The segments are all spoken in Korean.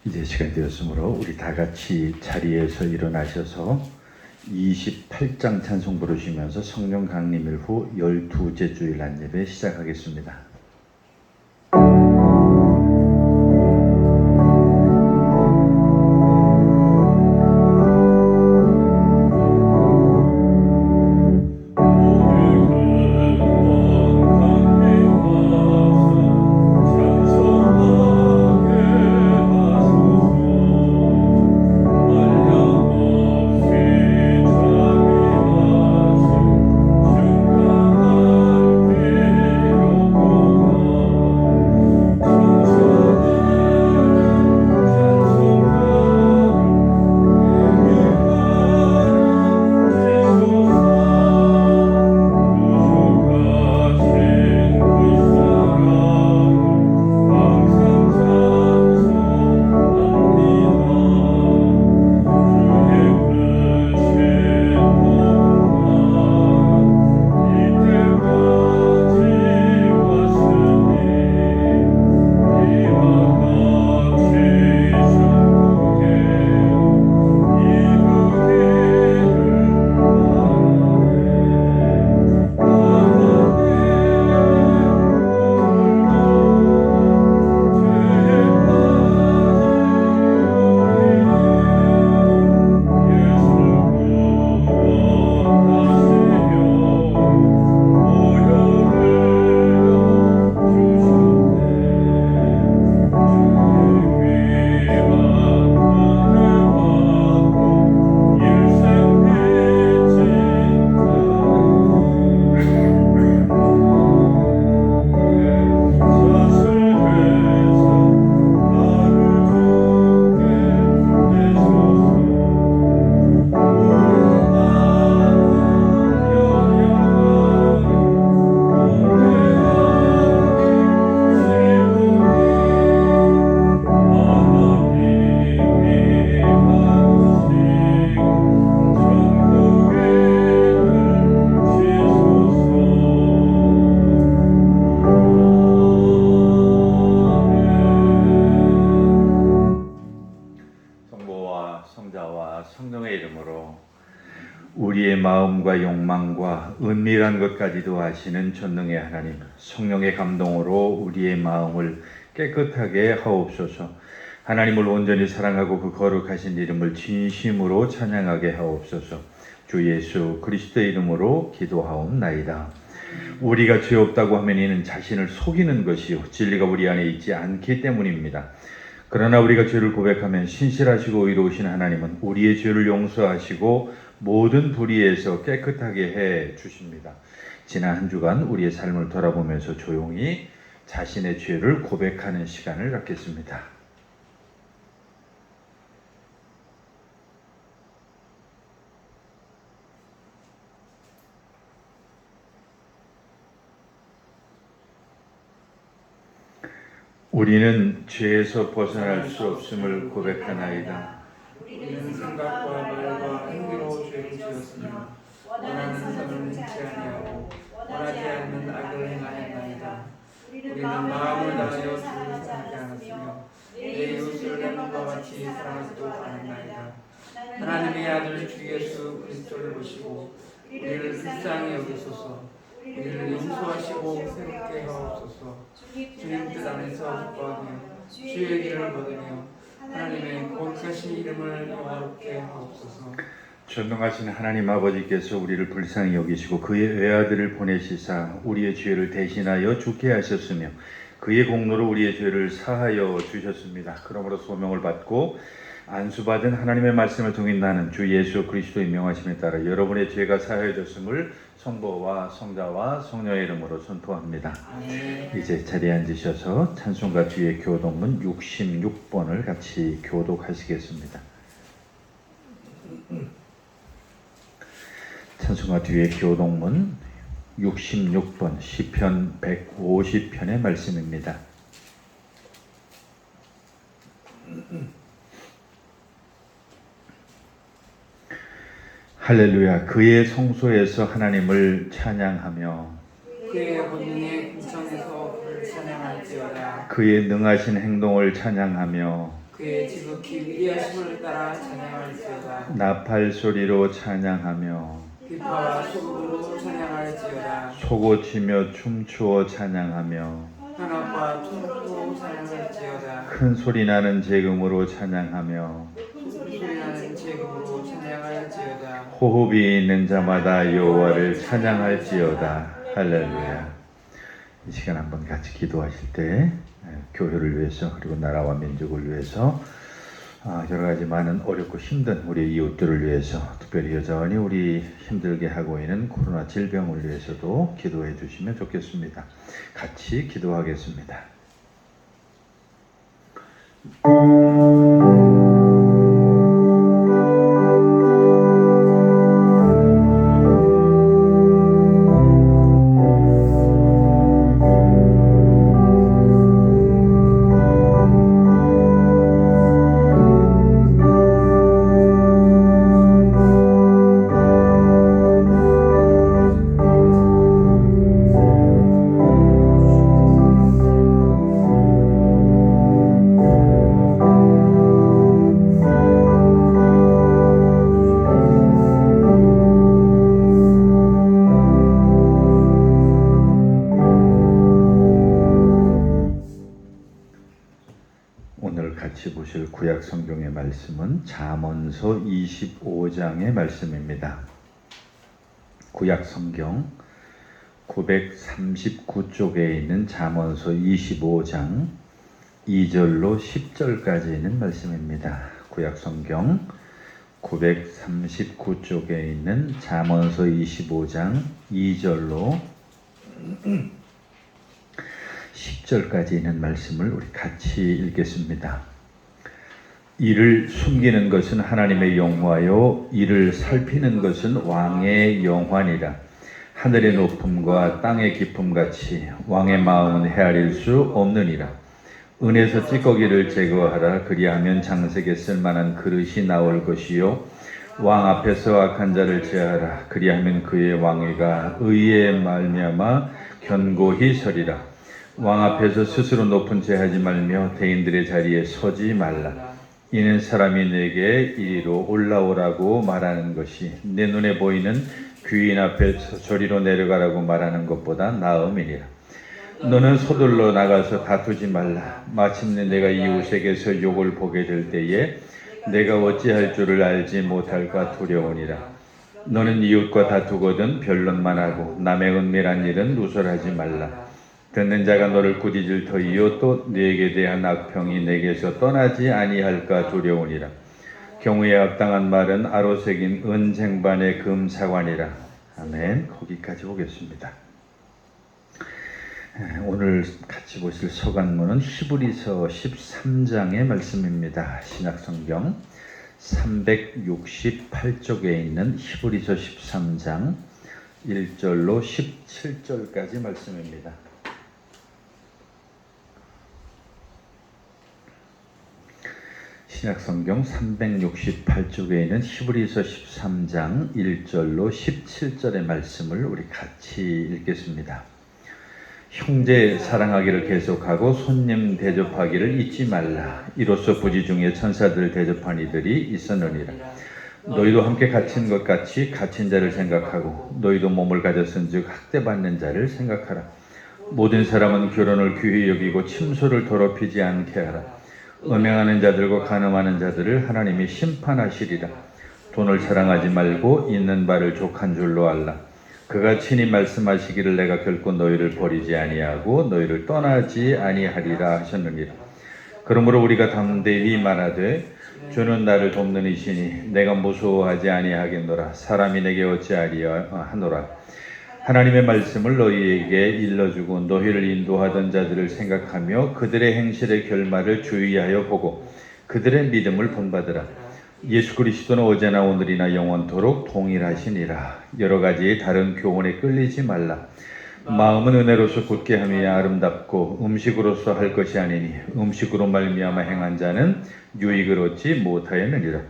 이제 시간이 되었으므로 우리 다 같이 자리에서 일어나셔서 28장 찬송 부르시면서 성령 강림일 후 12째 주일 안예배 시작하겠습니다. 우리의 마음과 욕망과 은밀한 것까지도 아시는 전능의 하나님, 성령의 감동으로 우리의 마음을 깨끗하게 하옵소서. 하나님을 온전히 사랑하고 그 거룩하신 이름을 진심으로 찬양하게 하옵소서. 주 예수 그리스도의 이름으로 기도하옵나이다. 우리가 죄 없다고 하면 이는 자신을 속이는 것이요 진리가 우리 안에 있지 않기 때문입니다. 그러나 우리가 죄를 고백하면 신실하시고 의로우신 하나님은 우리의 죄를 용서하시고 모든 불의에서 깨끗하게 해 주십니다. 지난 한 주간 우리의 삶을 돌아보면서 조용히 자신의 죄를 고백하는 시간을 갖겠습니다. 우리는 죄에서 벗어날 수 없음을 고백하나이다. 우리는 생각과 말과 행위로 죄를 지었으며 원하는 선을 행치 아니하고 원하지 않는 악을 행하였나이다. 우리는 마음을 다하여 주를 사랑하지 않았으며 내 이웃을 내 몸과 같이 사랑하지도 않았나이다. 하나님의 아들 주 예수 그리스도를 보시고 우리를 불쌍히 여기소서. 우리를 용서하시고 새롭게 하옵소서. 주님 뜻 안에서 기뻐하며 주의 길을 걸으며 하나님의 거룩하신 이름을 영화롭게 하옵소서. 전능하신 하나님 아버지께서 우리를 불쌍히 여기시고 그의 외아들을 보내시사 우리의 죄를 대신하여 죽게 하셨으며 그의 공로로 우리의 죄를 사하여 주셨습니다. 그러므로 소명을 받고 안수받은 하나님의 말씀을 통해 나는 주 예수 그리스도의 명하심에 따라 여러분의 죄가 사하여졌음을 성부와 성자와 성령의 이름으로 선포합니다. 이제 자리에 앉으셔서 찬송가 뒤에 교독문 66번을 같이 교독하시겠습니다. 찬송가 뒤에 교독문 66번 시편 150편의 말씀입니다. 할렐루야. 그의 성소에서 하나님을 찬양하며 그의 본능의 궁창에서 그를 찬양할지어다. 그의 능하신 행동을 찬양하며 그의 지극히 위대하심을 따라 찬양할지어다. 나팔 소리로 찬양하며 비파와 소금으로 찬양할지어다. 소고치며 춤추어 찬양하며 현악과 춤으로 찬양할지어다. 큰 소리 나는 재금으로 찬양하며 소리나는 제금으로 찬양할지어다. 호흡이 있는 자마다 여호와를 찬양할지어다. 할렐루야. 이 시간 한번 같이 기도하실 때 교회를 위해서 그리고 나라와 민족을 위해서 여러 가지 많은 어렵고 힘든 우리 이웃들을 위해서 특별히 여전히 우리 힘들게 하고 있는 코로나 질병을 위해서도 기도해 주시면 좋겠습니다. 같이 기도하겠습니다. 오늘 같이 보실 구약 성경의 말씀은 잠언서 25장의 말씀입니다. 구약 성경 939쪽에 있는 잠언서 25장 2절로 10절까지 있는 말씀입니다. 구약 성경 939쪽에 있는 잠언서 25장 2절로 10절까지 있는 말씀을 우리 같이 읽겠습니다. 이를 숨기는 것은 하나님의 영화요 이를 살피는 것은 왕의 영화니라. 하늘의 높음과 땅의 깊음같이 왕의 마음은 헤아릴 수 없느니라. 은에서 찌꺼기를 제거하라. 그리하면 장색에 쓸만한 그릇이 나올 것이요 왕 앞에서 악한 자를 제하라. 그리하면 그의 왕위가 의에 말미암아 견고히 서리라. 왕 앞에서 스스로 높은 죄 하지 말며 대인들의 자리에 서지 말라. 이는 사람이 내게 이리로 올라오라고 말하는 것이 내 눈에 보이는 귀인 앞에서 저리로 내려가라고 말하는 것보다 나음이니라. 너는 서둘러 나가서 다투지 말라. 마침내 내가 이웃에게서 욕을 보게 될 때에 내가 어찌할 줄을 알지 못할까 두려우니라. 너는 이웃과 다투거든 변론만 하고 남의 은밀한 일은 누설하지 말라. 듣는 자가 너를 꾸짖을 터이요 또 네게 대한 악평이 내게서 떠나지 아니할까 두려우니라. 경우에 합당한 말은 아로 새긴 은쟁반의 금사관이라. 아멘. 거기까지 보겠습니다. 오늘 같이 보실 서간문은 히브리서 13장의 말씀입니다. 신약성경 368쪽에 있는 히브리서 13장 1절로 17절까지 말씀입니다. 신약성경 368쪽에 있는 히브리서 13장 1절로 17절의 말씀을 우리 같이 읽겠습니다. 형제 사랑하기를 계속하고 손님 대접하기를 잊지 말라. 이로써 부지 중에 천사들 대접한 이들이 있었느니라. 너희도 함께 갇힌 것 같이 갇힌 자를 생각하고 너희도 몸을 가졌은즉 학대받는 자를 생각하라. 모든 사람은 결혼을 귀히 여기고 침소를 더럽히지 않게 하라. 음행하는 자들과 간음하는 자들을 하나님이 심판하시리라. 돈을 사랑하지 말고 있는 바를 족한 줄로 알라. 그가 친히 말씀하시기를 내가 결코 너희를 버리지 아니하고 너희를 떠나지 아니하리라 하셨느니라. 그러므로 우리가 담대히 말하되 주는 나를 돕는 이시니 내가 무서워하지 아니하겠노라. 사람이 내게 어찌하리야 하노라. 하나님의 말씀을 너희에게 일러주고 너희를 인도하던 자들을 생각하며 그들의 행실의 결말을 주의하여 보고 그들의 믿음을 본받으라. 예수 그리스도는 어제나 오늘이나 영원토록 동일하시니라. 여러 가지 다른 교훈에 끌리지 말라. 마음은 은혜로서 굳게 함이야 아름답고 음식으로서 할 것이 아니니 음식으로 말미암아 행한 자는 유익을 얻지 못하였느니라.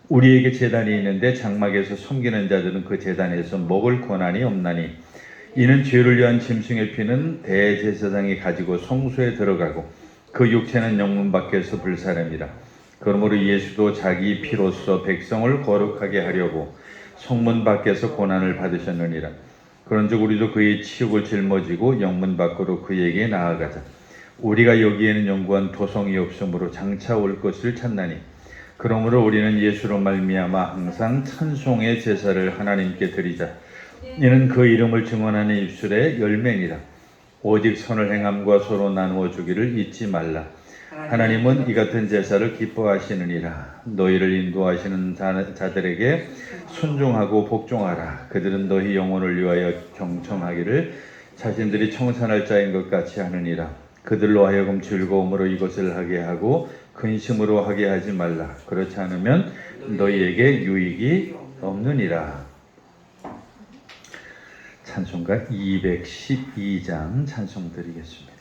우리에게 제단이 있는데 장막에서 섬기는 자들은 그 제단에서 먹을 권한이 없나니 이는 죄를 위한 짐승의 피는 대제사장이 가지고 성소에 들어가고 그 육체는 영문 밖에서 불사름이라. 그러므로 예수도 자기 피로써 백성을 거룩하게 하려고 성문 밖에서 고난을 받으셨느니라. 그런즉 우리도 그의 치욕을 짊어지고 영문 밖으로 그에게 나아가자. 우리가 여기에는 영구한 도성이 없으므로 장차 올 것을 찾나니 그러므로 우리는 예수로 말미암아 항상 찬송의 제사를 하나님께 드리자. 이는 그 이름을 증언하는 입술의 열매니라. 오직 선을 행함과 서로 나누어 주기를 잊지 말라. 하나님은 이 같은 제사를 기뻐하시느니라. 너희를 인도하시는 자들에게 순종하고 복종하라. 그들은 너희 영혼을 위하여 경청하기를 자신들이 청산할 자인 것 같이 하느니라. 그들로 하여금 즐거움으로 이것을 하게 하고 근심으로 하게 하지 말라. 그렇지 않으면 너희에게 유익이 없느니라. 찬송가 212장 찬송 드리겠습니다.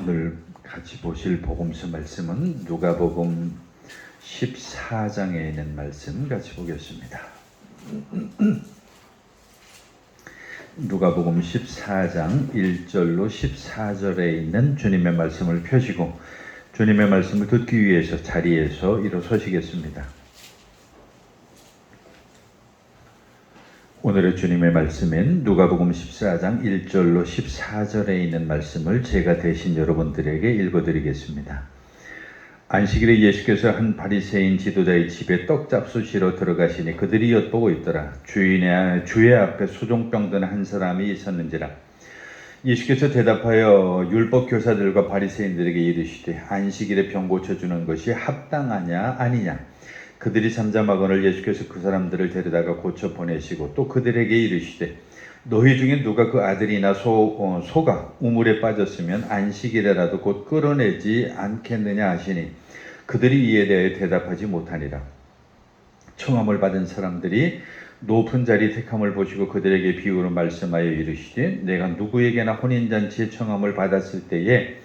오늘 같이 보실 복음서 말씀은 누가복음 14장에 있는 말씀 같이 보겠습니다. 누가복음 14장 1절로 14절에 있는 주님의 말씀을 펴시고 주님의 말씀을 듣기 위해서 자리에서 일어서시겠습니다. 오늘의 주님의 말씀은 누가복음 14장 1절로 14절에 있는 말씀을 제가 대신 여러분들에게 읽어드리겠습니다. 안식일에 예수께서 한 바리새인 지도자의 집에 떡잡수시러 들어가시니 그들이 엿보고 있더라. 주의 앞에 소종병든 한 사람이 있었는지라. 예수께서 대답하여 율법 교사들과 바리새인들에게 이르시되 안식일에 병 고쳐주는 것이 합당하냐 아니냐. 그들이 잠잠하거늘 예수께서 그 사람들을 데려다가 고쳐 보내시고 또 그들에게 이르시되 너희 중에 누가 그 아들이나 소가 우물에 빠졌으면 안식일에라도 곧 끌어내지 않겠느냐 하시니 그들이 이에 대해 대답하지 못하니라. 청함을 받은 사람들이 높은 자리 택함을 보시고 그들에게 비유로 말씀하여 이르시되 내가 누구에게나 혼인잔치에 청함을 받았을 때에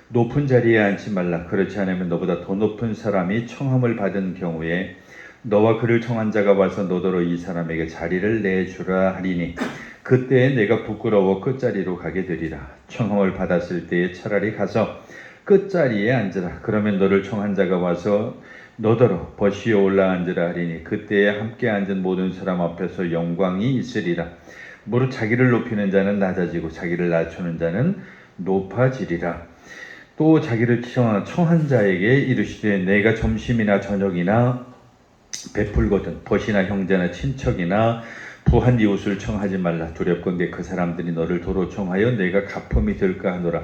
높은 자리에 앉지 말라. 그렇지 않으면 너보다 더 높은 사람이 청함을 받은 경우에 너와 그를 청한 자가 와서 너더러 이 사람에게 자리를 내주라 하리니 그때에 내가 부끄러워 끝자리로 가게 되리라. 청함을 받았을 때에 차라리 가서 끝자리에 앉으라. 그러면 너를 청한 자가 와서 너더러 버시어 올라 앉으라 하리니 그때에 함께 앉은 모든 사람 앞에서 영광이 있으리라. 무릇 자기를 높이는 자는 낮아지고 자기를 낮추는 자는 높아지리라. 또 자기를 청한 자에게 이르시되 내가 점심이나 저녁이나 베풀거든 벗이나 형제나 친척이나 부한 이웃을 청하지 말라. 두렵건대 그 사람들이 너를 도로 청하여 내가 갚음이 될까 하노라.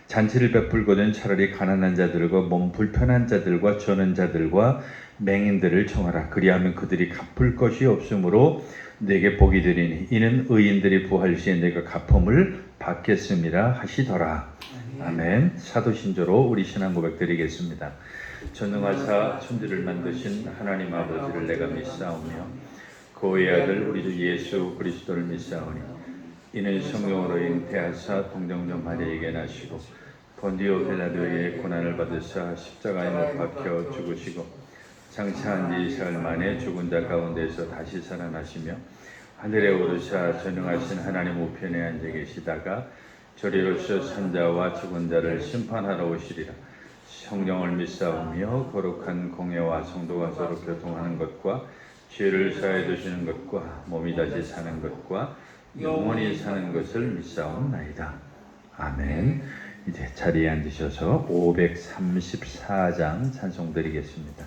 잔치를 베풀거든 차라리 가난한 자들과 몸 불편한 자들과 저는 자들과 맹인들을 청하라. 그리하면 그들이 갚을 것이 없으므로 내게 복이 되리니 이는 의인들이 부할 시에 내가 갚음을 받겠음이라 하시더라. 아멘. 사도신조로 우리 신앙 고백 드리겠습니다. 전능하사 천지를 만드신 하나님 아버지를 내가 믿사오며 그 외아들 우리 주 예수 그리스도를 믿사오니 이는 성령으로 잉태하사 동정녀 마리아에게 나시고 본디오 빌라도에게 고난을 받으사 십자가에 못 박혀 죽으시고 장차한 지 사흘 만에 죽은 자 가운데서 다시 살아나시며 하늘에 오르사 전능하신 하나님 우편에 앉아 계시다가 저리로서 산자와 죽은 자를 심판하러 오시리라. 성령을 믿사오며 거룩한 공예와 성도가 서로 교통하는 것과 죄를 사해 주시는 것과 몸이 다시 사는 것과 영원히 사는 것을 믿사옵나이다. 아멘. 이제 자리에 앉으셔서 534장 찬송 드리겠습니다.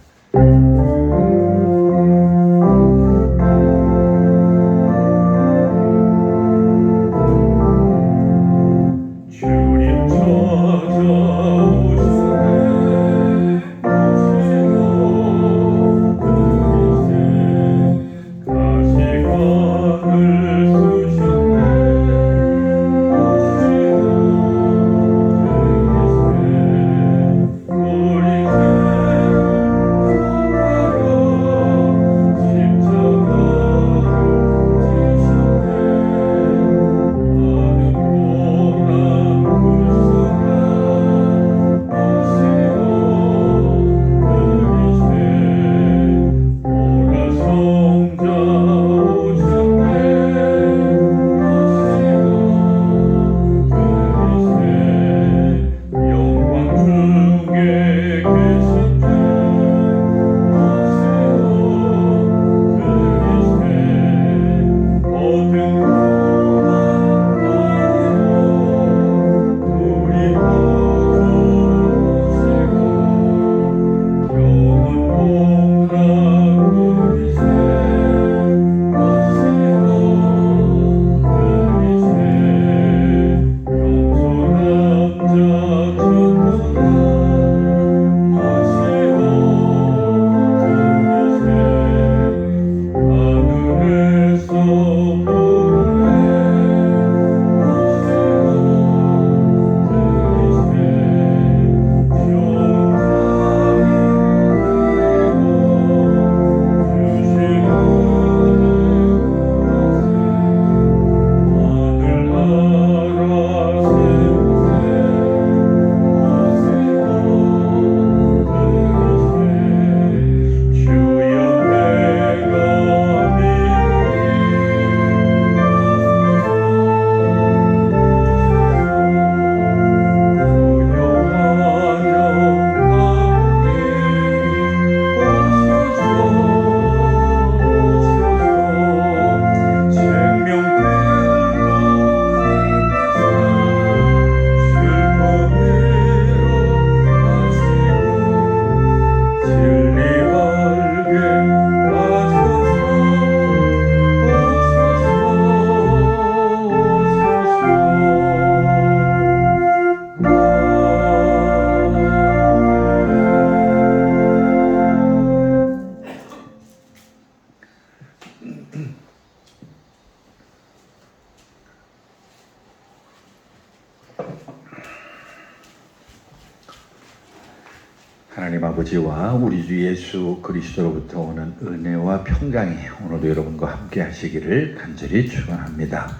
하나님 아버지와 우리 주 예수 그리스도로부터 오는 은혜와 평강이 오늘도 여러분과 함께 하시기를 간절히 축원합니다.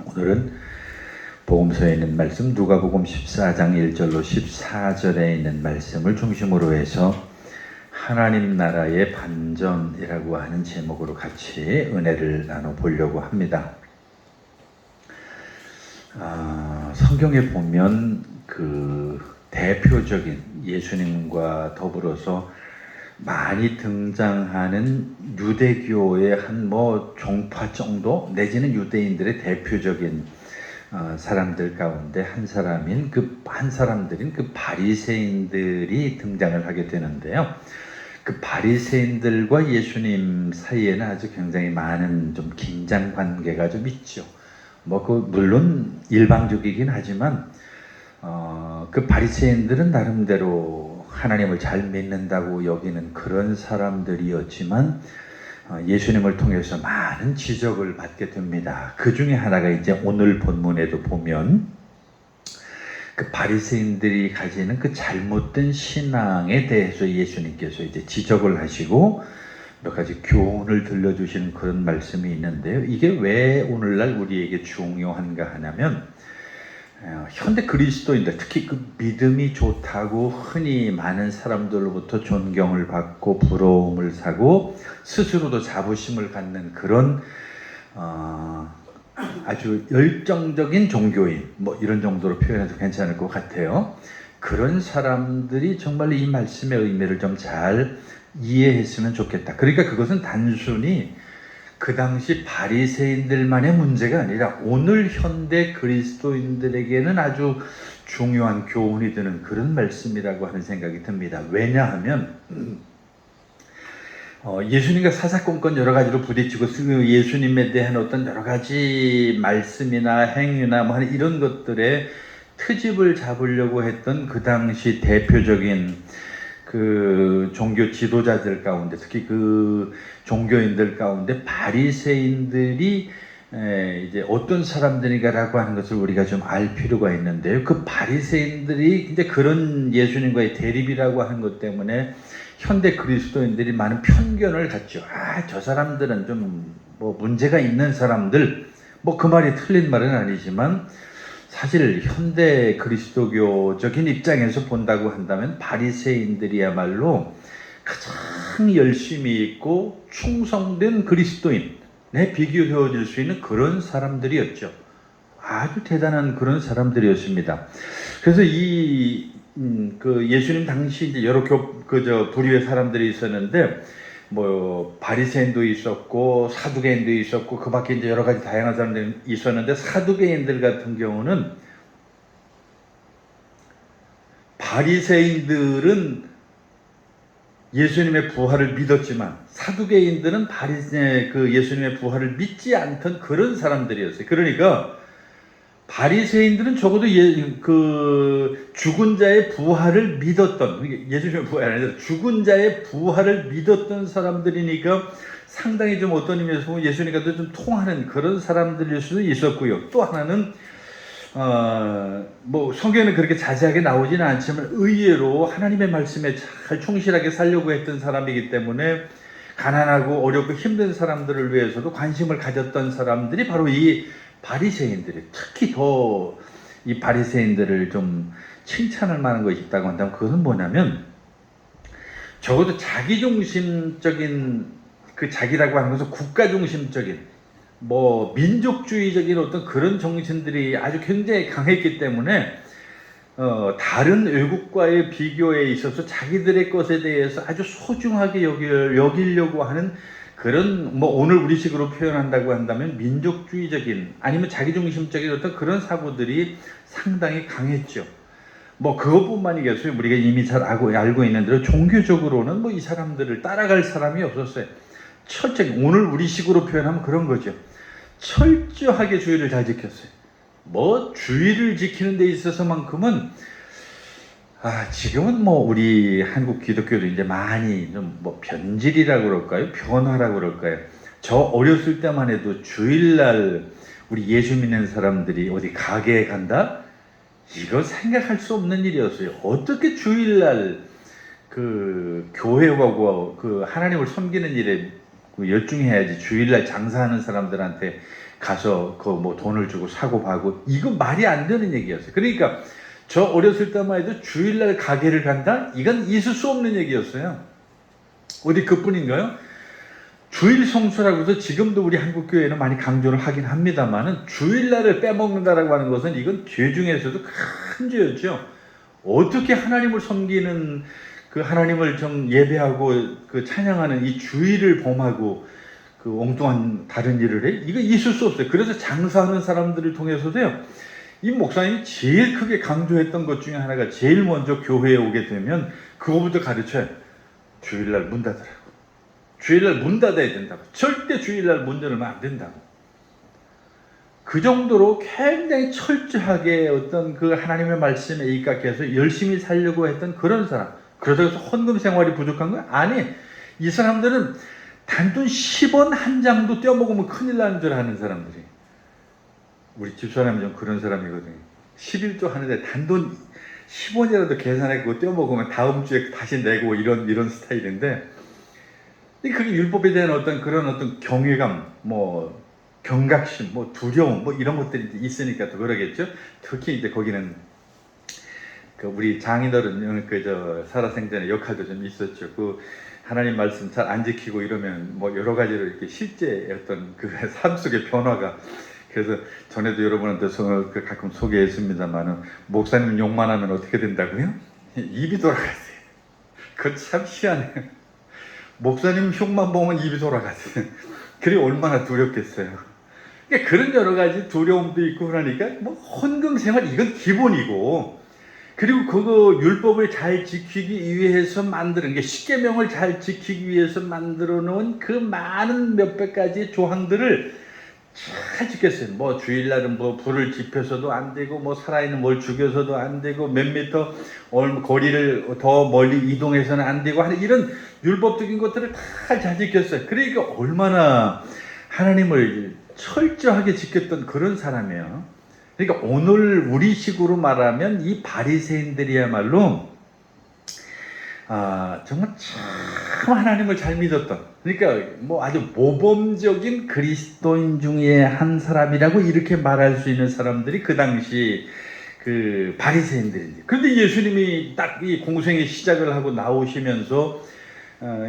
오늘은 복음서에 있는 말씀 누가복음 14장 1절로 14절에 있는 말씀을 중심으로 해서 하나님 나라의 반전이라고 하는 제목으로 같이 은혜를 나눠보려고 합니다. 성경에 보면 그 대표적인 예수님과 더불어서 많이 등장하는 유대교의 한 뭐 종파 정도 내지는 유대인들의 대표적인 사람들 가운데 한 사람인 한 사람들인 그 바리새인들이 등장을 하게 되는데요. 그 바리새인들과 예수님 사이에는 아주 굉장히 많은 좀 긴장 관계가 좀 있죠. 뭐 물론 일방적이긴 하지만 그 바리새인들은 나름대로 하나님을 잘 믿는다고 여기는 그런 사람들이었지만 예수님을 통해서 많은 지적을 받게 됩니다. 그 중에 하나가 이제 오늘 본문에도 보면 그 바리새인들이 가지는 그 잘못된 신앙에 대해서 예수님께서 이제 지적을 하시고 몇 가지 교훈을 들려주시는 그런 말씀이 있는데요. 이게 왜 오늘날 우리에게 중요한가 하냐면 현대 그리스도인들, 특히 그 믿음이 좋다고 흔히 많은 사람들로부터 존경을 받고 부러움을 사고 스스로도 자부심을 갖는 그런 아주 열정적인 종교인, 뭐 이런 정도로 표현해도 괜찮을 것 같아요. 그런 사람들이 정말 이 말씀의 의미를 좀 잘 이해했으면 좋겠다. 그러니까 그것은 단순히 그 당시 바리새인들만의 문제가 아니라 오늘 현대 그리스도인들에게는 아주 중요한 교훈이 되는 그런 말씀이라고 하는 생각이 듭니다. 왜냐하면 예수님과 사사건건 여러 가지로 부딪히고 예수님에 대한 어떤 여러 가지 말씀이나 행위나 뭐 이런 것들에 트집을 잡으려고 했던 그 당시 대표적인 그 종교 지도자들 가운데, 특히 그 종교인들 가운데 바리새인들이 이제 어떤 사람들인가라고 하는 것을 우리가 좀 알 필요가 있는데요. 그 바리새인들이 이제 그런 예수님과의 대립이라고 하는 것 때문에 현대 그리스도인들이 많은 편견을 갖죠. 저 사람들은 좀 뭐 문제가 있는 사람들, 뭐 그 말이 틀린 말은 아니지만 사실 현대 그리스도교적인 입장에서 본다고 한다면 바리새인들이야말로 가장 열심히 있고 충성된 그리스도인에 비교되어질 수 있는 그런 사람들이었죠. 아주 대단한 그런 사람들이었습니다. 그래서 그 예수님 당시 이제 여러 부류의 사람들이 있었는데, 뭐 바리새인도 있었고 사두개인도 있었고 그 밖에 이제 여러 가지 다양한 사람들이 있었는데, 사두개인들 같은 경우는 바리새인들은 예수님의 부활을 믿었지만 사두개인들은 그 예수님의 부활을 믿지 않던 그런 사람들이었어요. 그러니까 바리새인들은 적어도 그 죽은 자의 부활을 믿었던, 예수님의 부활이 아니라 죽은 자의 부활을 믿었던 사람들이니까 상당히 좀 어떤 의미에서 보면 예수님과도 좀 통하는 그런 사람들일 수도 있었고요. 또 하나는 뭐 성경에는 그렇게 자세하게 나오지는 않지만 의외로 하나님의 말씀에 잘 충실하게 살려고 했던 사람이기 때문에 가난하고 어렵고 힘든 사람들을 위해서도 관심을 가졌던 사람들이 바로 이 바리새인들이, 특히 더 이 바리새인들을 좀 칭찬할 만한 것이 있다고 한다면 그것은 뭐냐면, 적어도 자기중심적인 그 자기라고 하는 것은 국가중심적인 뭐 민족주의적인 어떤 그런 정신들이 아주 굉장히 강했기 때문에 다른 외국과의 비교에 있어서 자기들의 것에 대해서 아주 소중하게 여기려고 하는 그런, 뭐 오늘 우리식으로 표현한다고 한다면 민족주의적인 아니면 자기중심적인 어떤 그런 사고들이 상당히 강했죠. 뭐 그것뿐만이겠어요. 우리가 이미 잘 알고 있는 대로 종교적으로는 뭐 이 사람들을 따라갈 사람이 없었어요. 철저히, 오늘 우리식으로 표현하면 그런 거죠. 철저하게 주의를 잘 지켰어요. 뭐 주의를 지키는 데 있어서만큼은 지금은 뭐 우리 한국 기독교도 이제 많이 좀 뭐 변질이라고 그럴까요? 변화라고 그럴까요? 저 어렸을 때만 해도 주일날 우리 예수 믿는 사람들이 어디 가게에 간다? 이거 생각할 수 없는 일이었어요. 어떻게 주일날 그 교회 가고 그 하나님을 섬기는 일에 열중해야지 주일날 장사하는 사람들한테 가서 그 뭐 돈을 주고 사고 파고, 이거 말이 안 되는 얘기였어요. 그러니까 저 어렸을 때만 해도 주일날 가게를 간다? 이건 있을 수 없는 얘기였어요. 어디 그뿐인가요? 주일 성수라고 해서 지금도 우리 한국교회는 많이 강조를 하긴 합니다만은 주일날을 빼먹는다라고 하는 것은 이건 죄 중에서도 큰 죄였죠. 어떻게 하나님을 섬기는 그 하나님을 좀 예배하고 그 찬양하는 이 주의를 범하고 그 엉뚱한 다른 일을 해? 이거 있을 수 없어요. 그래서 장사하는 사람들을 통해서도요, 이 목사님이 제일 크게 강조했던 것 중에 하나가 제일 먼저 교회에 오게 되면 그거부터 가르쳐요. 주일날 문 닫으라고. 주일날 문 닫아야 된다고. 절대 주일날 문 열면 안 된다고. 그 정도로 굉장히 철저하게 어떤 그 하나님의 말씀에 입각해서 열심히 살려고 했던 그런 사람. 그러다가 헌금 생활이 부족한 거야? 아니. 이 사람들은 단돈 10원 한 장도 떼어먹으면 큰일 나는 줄 아는 사람들이. 우리 집사람이 좀 그런 사람이거든요. 11조 하는데 단돈 10원이라도 계산해 그거 떼어먹으면 다음 주에 다시 내고 이런 스타일인데, 그게 율법에 대한 어떤 그런 어떤 경외감, 뭐 경각심, 뭐 두려움, 뭐 이런 것들이 있으니까 또 그러겠죠. 특히 이제 거기는 그 우리 장인어른 그저 살아생전의 역할도 좀 있었죠. 그 하나님 말씀 잘 안 지키고 이러면 뭐 여러 가지로 이렇게 실제 어떤 그 삶 속의 변화가. 그래서 전에도 여러분한테 가끔 소개했습니다만은, 목사님 욕만 하면 어떻게 된다고요? 입이 돌아가세요. 그거 참 희한해요. 목사님 흉만 보면 입이 돌아가세요. 그게 얼마나 두렵겠어요. 그러니까 그런 여러 가지 두려움도 있고 그러니까 뭐 헌금 생활 이건 기본이고, 그리고 그거 율법을 잘 지키기 위해서 만드는 게 십계명을 잘 지키기 위해서 만들어 놓은 그 많은 몇백 가지 조항들을 잘 지켰어요. 뭐 주일날은 뭐 불을 지펴서도 안 되고, 뭐 살아있는 뭘 죽여서도 안 되고, 몇 미터 거리를 더 멀리 이동해서는 안 되고 하는 이런 율법적인 것들을 다 잘 지켰어요. 그러니까 얼마나 하나님을 철저하게 지켰던 그런 사람이에요. 그러니까 오늘 우리식으로 말하면 이 바리새인들이야말로 정말 참 하나님을 잘 믿었던, 그러니까 뭐 아주 모범적인 그리스도인 중에 한 사람이라고 이렇게 말할 수 있는 사람들이 그 당시 그 바리새인들인데, 그런데 예수님이 딱 이 공생의 시작을 하고 나오시면서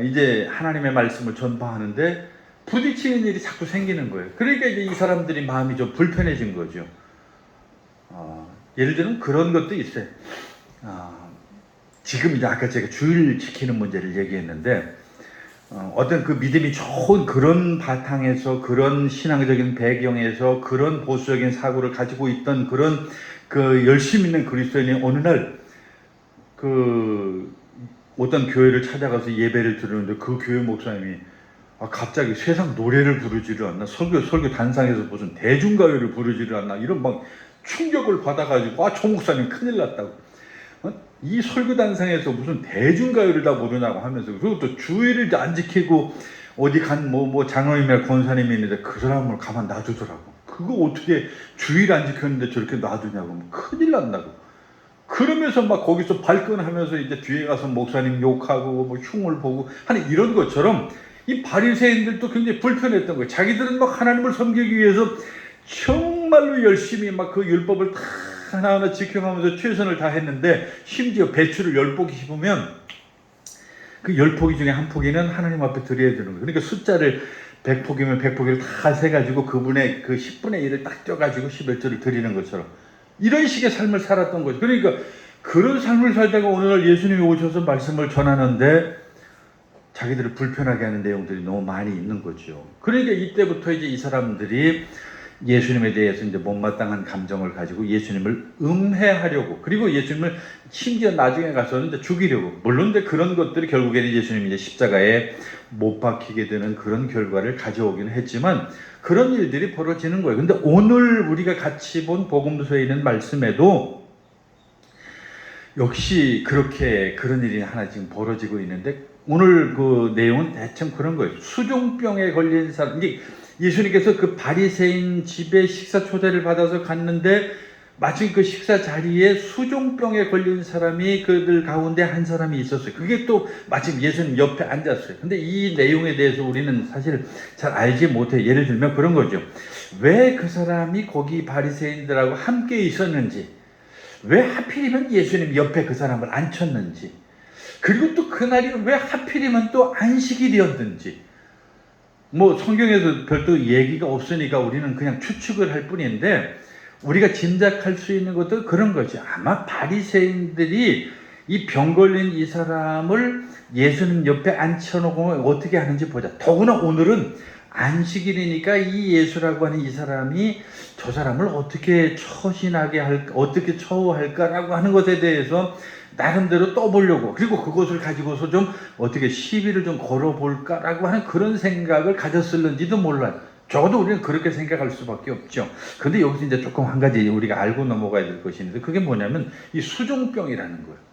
이제 하나님의 말씀을 전파하는데 부딪히는 일이 자꾸 생기는 거예요. 그러니까 이제 이 사람들이 마음이 좀 불편해진 거죠. 예를 들면 그런 것도 있어요. 지금 이제 아까 제가 주일 지키는 문제를 얘기했는데, 어떤 그 믿음이 좋은 그런 바탕에서, 그런 신앙적인 배경에서, 그런 보수적인 사고를 가지고 있던 그런 그 열심 있는 그리스도인이 어느 날 그 어떤 교회를 찾아가서 예배를 드리는데 그 교회 목사님이 갑자기 세상 노래를 부르지를 않나, 설교 단상에서 무슨 대중가요를 부르지를 않나, 이런 막 충격을 받아가지고 조 목사님 큰일 났다고. 이 설교단상에서 무슨 대중가요를 다 부르냐고 하면서, 그리고 또 주의를 안 지키고 어디 간 뭐 장로님이나 권사님이 있는데 그 사람을 가만 놔두더라고. 그거 어떻게 주의를 안 지켰는데 저렇게 놔두냐고. 뭐 큰일 난다고. 그러면서 막 거기서 발끈하면서 이제 뒤에 가서 목사님 욕하고 뭐 흉을 보고 하는 이런 것처럼 이 바리새인들도 굉장히 불편했던 거예요. 자기들은 막 하나님을 섬기기 위해서 정말로 열심히 막 그 율법을 다 하나하나 지켜가면서 최선을 다했는데, 심지어 배추를 10포기 씹으면 그 10포기 중에 한 포기는 하나님 앞에 드려야 되는 거예요. 그러니까 숫자를 100포기면 100포기를 다 세가지고 그분의 그 10분의 1을 딱 쪄가지고 11조를 드리는 것처럼 이런 식의 삶을 살았던 거죠. 그러니까 그런 삶을 살다가 어느 날 예수님이 오셔서 말씀을 전하는데 자기들을 불편하게 하는 내용들이 너무 많이 있는 거죠. 그러니까 이때부터 이제 이 사람들이 예수님에 대해서 이제 못마땅한 감정을 가지고 예수님을 음해하려고, 그리고 예수님을 심지어 나중에 가서는 이제 죽이려고. 물론 이제 그런 것들이 결국에는 예수님이 이제 십자가에 못 박히게 되는 그런 결과를 가져오기는 했지만 그런 일들이 벌어지는 거예요. 근데 오늘 우리가 같이 본 복음서에 있는 말씀에도 역시 그렇게 그런 일이 하나 지금 벌어지고 있는데, 오늘 그 내용은 대충 그런 거예요. 수종병에 걸린 사람, 이게 예수님께서 그 바리새인 집에 식사 초대를 받아서 갔는데 마침 그 식사 자리에 수종병에 걸린 사람이 그들 가운데 한 사람이 있었어요. 그게 또 마침 예수님 옆에 앉았어요. 근데 이 내용에 대해서 우리는 사실 잘 알지 못해요. 예를 들면 그런 거죠. 왜 그 사람이 거기 바리새인들하고 함께 있었는지, 왜 하필이면 예수님 옆에 그 사람을 앉혔는지, 그리고 또 그날이 왜 하필이면 또 안식일이었는지, 뭐 성경에서 별도 얘기가 없으니까 우리는 그냥 추측을 할 뿐인데, 우리가 짐작할 수 있는 것도 그런 거죠. 아마 바리새인들이 이 병 걸린 이 사람을 예수님 옆에 앉혀놓고 어떻게 하는지 보자. 더구나 오늘은 안식일이니까 이 예수라고 하는 이 사람이 저 사람을 어떻게 처신하게 할까, 어떻게 처우할까라고 하는 것에 대해서 나름대로 떠보려고, 그리고 그것을 가지고서 좀 어떻게 시비를 좀 걸어볼까라고 하는 그런 생각을 가졌을는지도 몰라요. 적어도 우리는 그렇게 생각할 수밖에 없죠. 그런데 여기서 이제 조금 한 가지 우리가 알고 넘어가야 될 것이 있는데, 그게 뭐냐면 이 수종병이라는 거예요.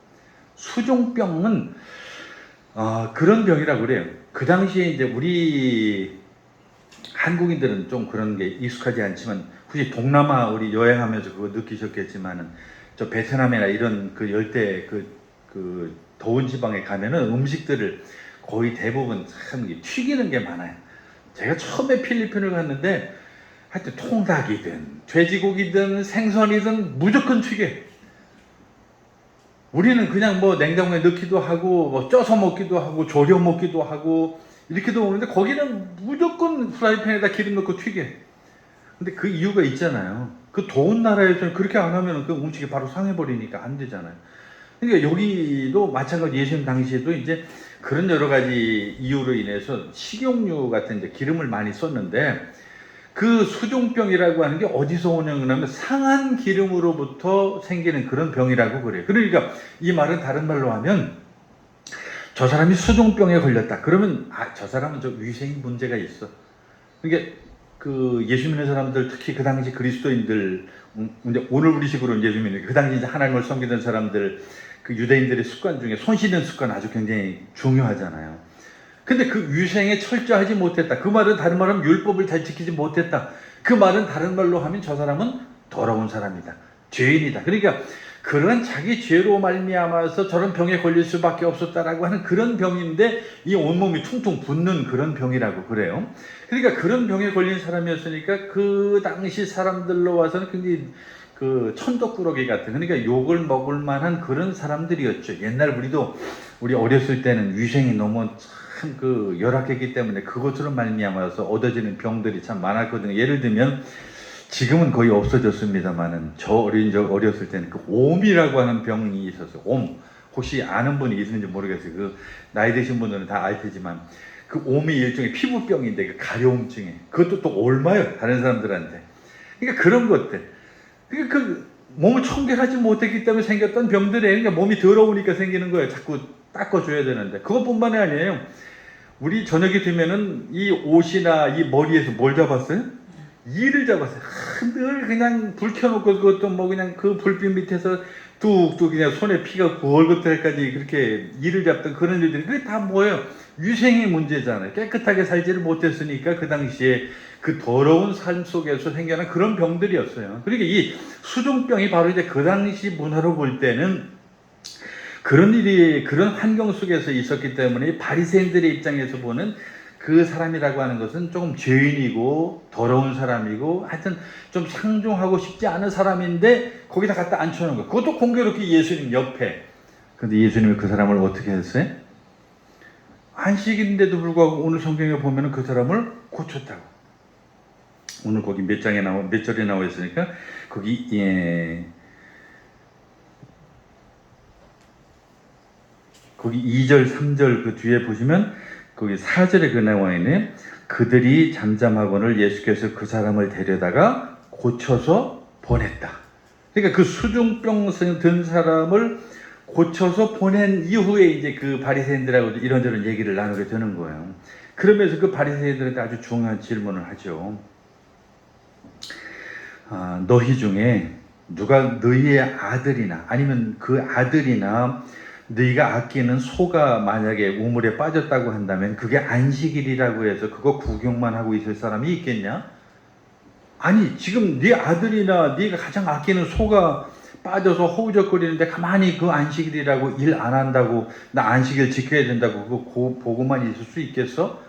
수종병은 그런 병이라고 그래요. 그 당시에 이제 우리 한국인들은 좀 그런 게 익숙하지 않지만, 혹시 동남아 우리 여행하면서 그거 느끼셨겠지만은, 저 베트남이나 이런 그 열대 그 더운 지방에 가면은 음식들을 거의 대부분 참 튀기는 게 많아요. 제가 처음에 필리핀을 갔는데 하여튼 통닭이든 돼지고기든 생선이든 무조건 튀겨. 우리는 그냥 뭐 냉장고에 넣기도 하고 뭐 쪄서 먹기도 하고 졸여 먹기도 하고 이렇게도 먹는데, 거기는 무조건 프라이팬에다 기름 넣고 튀겨. 근데 그 이유가 있잖아요. 그 더운 나라에서는 그렇게 안 하면 그 음식이 바로 상해버리니까 안 되잖아요. 그러니까 여기도 마찬가지, 예수님 당시에도 이제 그런 여러 가지 이유로 인해서 식용유 같은 이제 기름을 많이 썼는데, 그 수종병이라고 하는 게 어디서 오냐면 상한 기름으로부터 생기는 그런 병이라고 그래요. 그러니까 이 말은 다른 말로 하면, 저 사람이 수종병에 걸렸다 그러면 저 사람은 저 위생 문제가 있어. 그러니까 그 예수 믿는 사람들, 특히 그 당시 그리스도인들, 이제 오늘 우리식으로 예수 믿는, 그 당시 이제 하나님을 섬기던 사람들, 그 유대인들의 습관 중에 손 씻는 습관 아주 굉장히 중요하잖아요. 근데 그 위생에 철저하지 못했다. 그 말은 다른 말로 하면 율법을 잘 지키지 못했다. 그 말은 다른 말로 하면 저 사람은 더러운 사람이다. 죄인이다. 그러니까 그런 자기 죄로 말미암아서 저런 병에 걸릴 수밖에 없었다라고 하는 그런 병인데, 이 온몸이 퉁퉁 붓는 그런 병이라고 그래요. 그러니까 그런 병에 걸린 사람이었으니까 그 당시 사람들로 와서는 굉장히 그 천덕꾸러기 같은, 그러니까 욕을 먹을 만한 그런 사람들이었죠. 옛날 우리 어렸을 때는 위생이 너무 참 그 열악했기 때문에 그것으로 말미암아서 얻어지는 병들이 참 많았거든요. 예를 들면 지금은 거의 없어졌습니다만은, 저 어렸을 때는 그 옴이라고 하는 병이 있었어요. 옴. 혹시 아는 분이 있는지 모르겠어요. 그 나이 드신 분들은 다 알 테지만, 그 옴이 일종의 피부병인데, 그 가려움증에 그것도 또 옮아요, 다른 사람들한테. 그러니까 그런 것들. 그러니까 그 몸을 청결하지 못했기 때문에 생겼던 병들이에요. 그러니까 몸이 더러우니까 생기는 거예요. 자꾸 닦아줘야 되는데. 그것뿐만이 아니에요. 우리 저녁이 되면은 이 옷이나 이 머리에서 뭘 잡았어요? 이를 잡았어요. 늘 그냥 불 켜놓고 그것도 뭐 그냥 그 불빛 밑에서 뚝뚝 그냥 손에 피가 구월것들까지 그렇게 이를 잡던 그런 일들이, 그게 다 뭐예요? 위생의 문제잖아요. 깨끗하게 살지를 못했으니까 그 당시에 그 더러운 삶 속에서 생겨난 그런 병들이었어요. 그러니까 이 수종병이 바로 이제 그 당시 문화로 볼 때는 그런 일이, 그런 환경 속에서 있었기 때문에 바리새인들의 입장에서 보는 그 사람이라고 하는 것은 조금 죄인이고 더러운 사람이고 하여튼 좀 상종하고 싶지 않은 사람인데, 거기다 갖다 앉혀놓은 거예요. 그것도 공교롭게 예수님 옆에. 근데 예수님이 그 사람을 어떻게 했어요? 안식인데도 불구하고 오늘 성경에 보면 그 사람을 고쳤다고. 오늘 거기 몇 절에 나와 있으니까 거기 거기 2절, 3절 그 뒤에 보시면 거기 4절에 그 나와 있네. 그들이 잠잠하거늘 예수께서 그 사람을 데려다가 고쳐서 보냈다. 그러니까 그 수종병 든 사람을 고쳐서 보낸 이후에 이제 그 바리새인들하고 이런저런 얘기를 나누게 되는 거예요. 그러면서 그 바리새인들한테 아주 중요한 질문을 하죠. 너희 중에 누가 너희의 아들이나 아니면 그 아들이나 너희가 아끼는 소가 만약에 우물에 빠졌다고 한다면 그게 안식일이라고 해서 그거 구경만 하고 있을 사람이 있겠냐? 아니, 지금 네 아들이나 네가 가장 아끼는 소가 빠져서 허우적거리는데 가만히 그 안식일이라고 일 안 한다고, 나 안식일 지켜야 된다고 그거 보고만 있을 수 있겠어?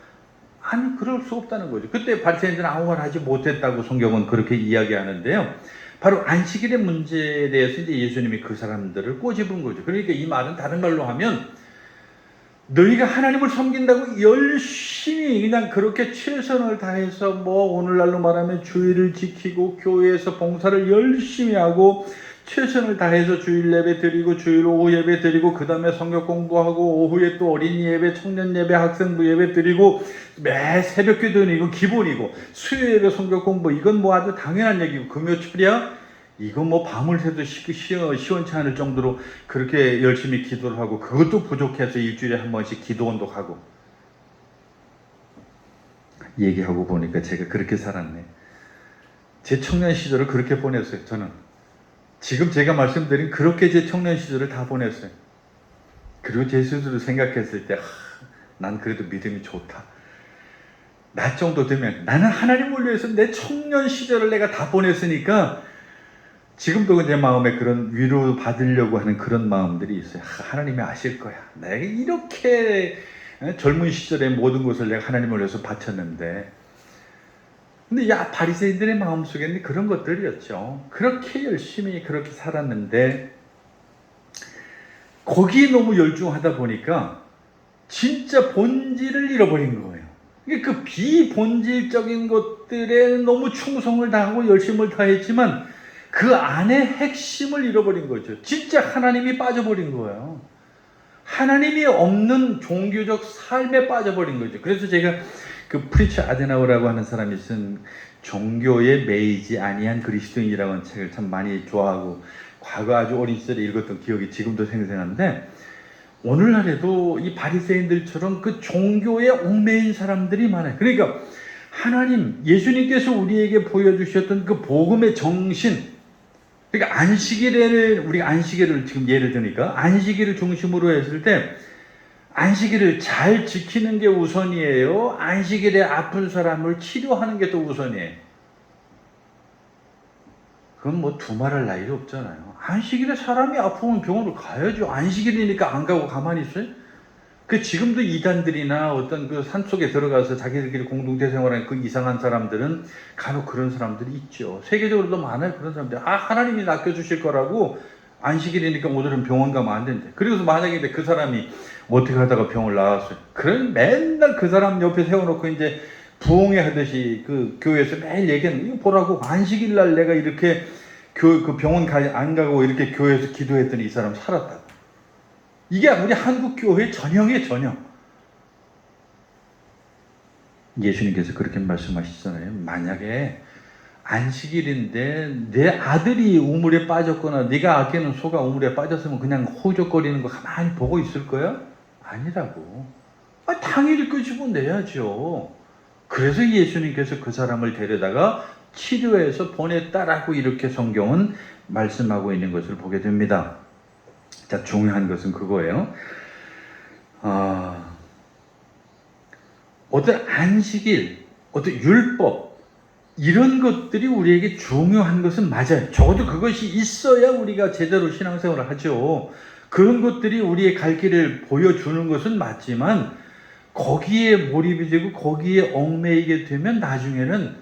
아니, 그럴 수 없다는 거죠. 그때 바리새인들은 아무 말 하지 못했다고 성경은 그렇게 이야기하는데요. 바로 안식일의 문제에 대해서 이제 예수님이 그 사람들을 꼬집은 거죠. 그러니까 이 말은 다른 말로 하면 너희가 하나님을 섬긴다고 열심히 그냥 그렇게 최선을 다해서 뭐 오늘날로 말하면 주일을 지키고 교회에서 봉사를 열심히 하고 최선을 다해서 주일 예배 드리고 주일 오후 예배 드리고 그 다음에 성경 공부하고 오후에 또 어린이 예배, 청년 예배, 학생부 예배 드리고 매 새벽 기도는 이건 기본이고 수요 예배, 성경 공부 이건 뭐 아주 당연한 얘기고 금요 철야 이거 뭐 밤을 새도 시원치 않을 정도로 그렇게 열심히 기도를 하고 그것도 부족해서 일주일에 한 번씩 기도원도 하고 얘기하고 보니까 제가 그렇게 살았네. 제 청년 시절을 그렇게 보냈어요. 저는 지금 제가 말씀드린 그렇게 제 청년 시절을 다 보냈어요. 그리고 제 스스로 생각했을 때 난 그래도 믿음이 좋다. 나 정도 되면 나는 하나님을 위해서 내 청년 시절을 내가 다 보냈으니까 지금도 내 마음에 그런 위로 받으려고 하는 그런 마음들이 있어요. 하나님이 아실 거야. 내가 이렇게 젊은 시절에 모든 것을 내가 하나님을 위해서 바쳤는데 근데 바리새인들의 마음속에는 그런 것들이었죠. 그렇게 열심히 그렇게 살았는데 거기에 너무 열중하다 보니까 진짜 본질을 잃어버린 거예요. 그 비본질적인 것들에 너무 충성을 다하고 열심을 다했지만 그 안에 핵심을 잃어버린 거죠. 진짜 하나님이 빠져버린 거예요. 하나님이 없는 종교적 삶에 빠져버린 거죠. 그래서 제가 그 프리처 아데나우라고 하는 사람이 쓴 종교에 매이지 아니한 그리스도인이라고 하는 책을 참 많이 좋아하고 과거 아주 어린 시절에 읽었던 기억이 지금도 생생한데 오늘날에도 이 바리새인들처럼 그 종교에 얽매인 사람들이 많아요. 그러니까 하나님, 예수님께서 우리에게 보여주셨던 그 복음의 정신, 그러니까 안식일에는 우리가 안식일을 지금 예를 드니까 안식일을 중심으로 했을 때 안식일을 잘 지키는 게 우선이에요? 안식일에 아픈 사람을 치료하는 게 또 우선이에요? 그건 뭐 두말할 나위도 없잖아요. 안식일에 사람이 아프면 병원을 가야죠. 안식일이니까 안 가고 가만히 있어요? 그 지금도 이단들이나 어떤 그 산속에 들어가서 자기들끼리 공동체 생활하는 그 이상한 사람들은 간혹 그런 사람들이 있죠. 세계적으로도 많아요. 그런 사람들. 하나님이 낚여주실 거라고 안식일이니까 오늘은 병원 가면 안 된대. 그리고서 만약에 그 사람이 어떻게 하다가 병을 나왔어요. 그럼 맨날 그 사람 옆에 세워놓고 이제 부흥회 하듯이 그 교회에서 매일 얘기하는 이거 보라고 안식일 날 내가 이렇게 그 병원 안 가고 이렇게 교회에서 기도했더니 이 사람 살았다고. 이게 우리 한국 교회의 전형이에요, 전형. 예수님께서 그렇게 말씀하시잖아요. 만약에 안식일인데 내 아들이 우물에 빠졌거나 네가 아끼는 소가 우물에 빠졌으면 그냥 호적거리는 거 가만히 보고 있을 거야? 아니라고. 당일 끄집어 내야죠. 그래서 예수님께서 그 사람을 데려다가 치료해서 보냈다라고 이렇게 성경은 말씀하고 있는 것을 보게 됩니다. 자, 중요한 것은 그거예요. 어떤 안식일, 어떤 율법, 이런 것들이 우리에게 중요한 것은 맞아요. 적어도 그것이 있어야 우리가 제대로 신앙생활을 하죠. 그런 것들이 우리의 갈 길을 보여주는 것은 맞지만 거기에 몰입이 되고 거기에 얽매이게 되면 나중에는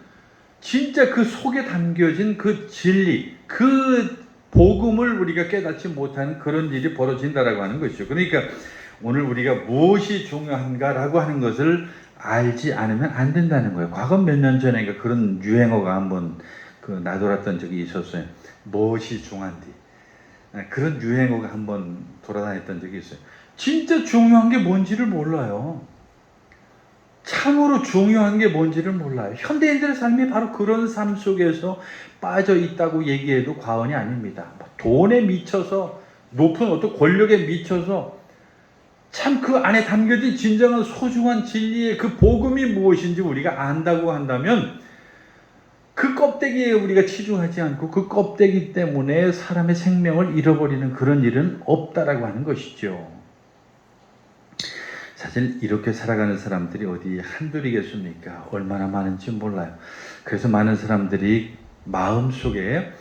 진짜 그 속에 담겨진 그 진리, 그 복음을 우리가 깨닫지 못하는 그런 일이 벌어진다라고 하는 것이죠. 그러니까 오늘 우리가 무엇이 중요한가라고 하는 것을 알지 않으면 안 된다는 거예요. 과거 몇 년 전에 그런 유행어가 한번 나돌았던 적이 있었어요. 무엇이 중요한지. 그런 유행어가 한번 돌아다녔던 적이 있어요. 진짜 중요한 게 뭔지를 몰라요. 참으로 중요한 게 뭔지를 몰라요. 현대인들의 삶이 바로 그런 삶 속에서 빠져 있다고 얘기해도 과언이 아닙니다. 돈에 미쳐서 높은 어떤 권력에 미쳐서 참 그 안에 담겨진 진정한 소중한 진리의 그 복음이 무엇인지 우리가 안다고 한다면 그 껍데기에 우리가 치중하지 않고 그 껍데기 때문에 사람의 생명을 잃어버리는 그런 일은 없다라고 하는 것이죠. 사실 이렇게 살아가는 사람들이 어디 한둘이겠습니까? 얼마나 많은지 몰라요. 그래서 많은 사람들이 마음속에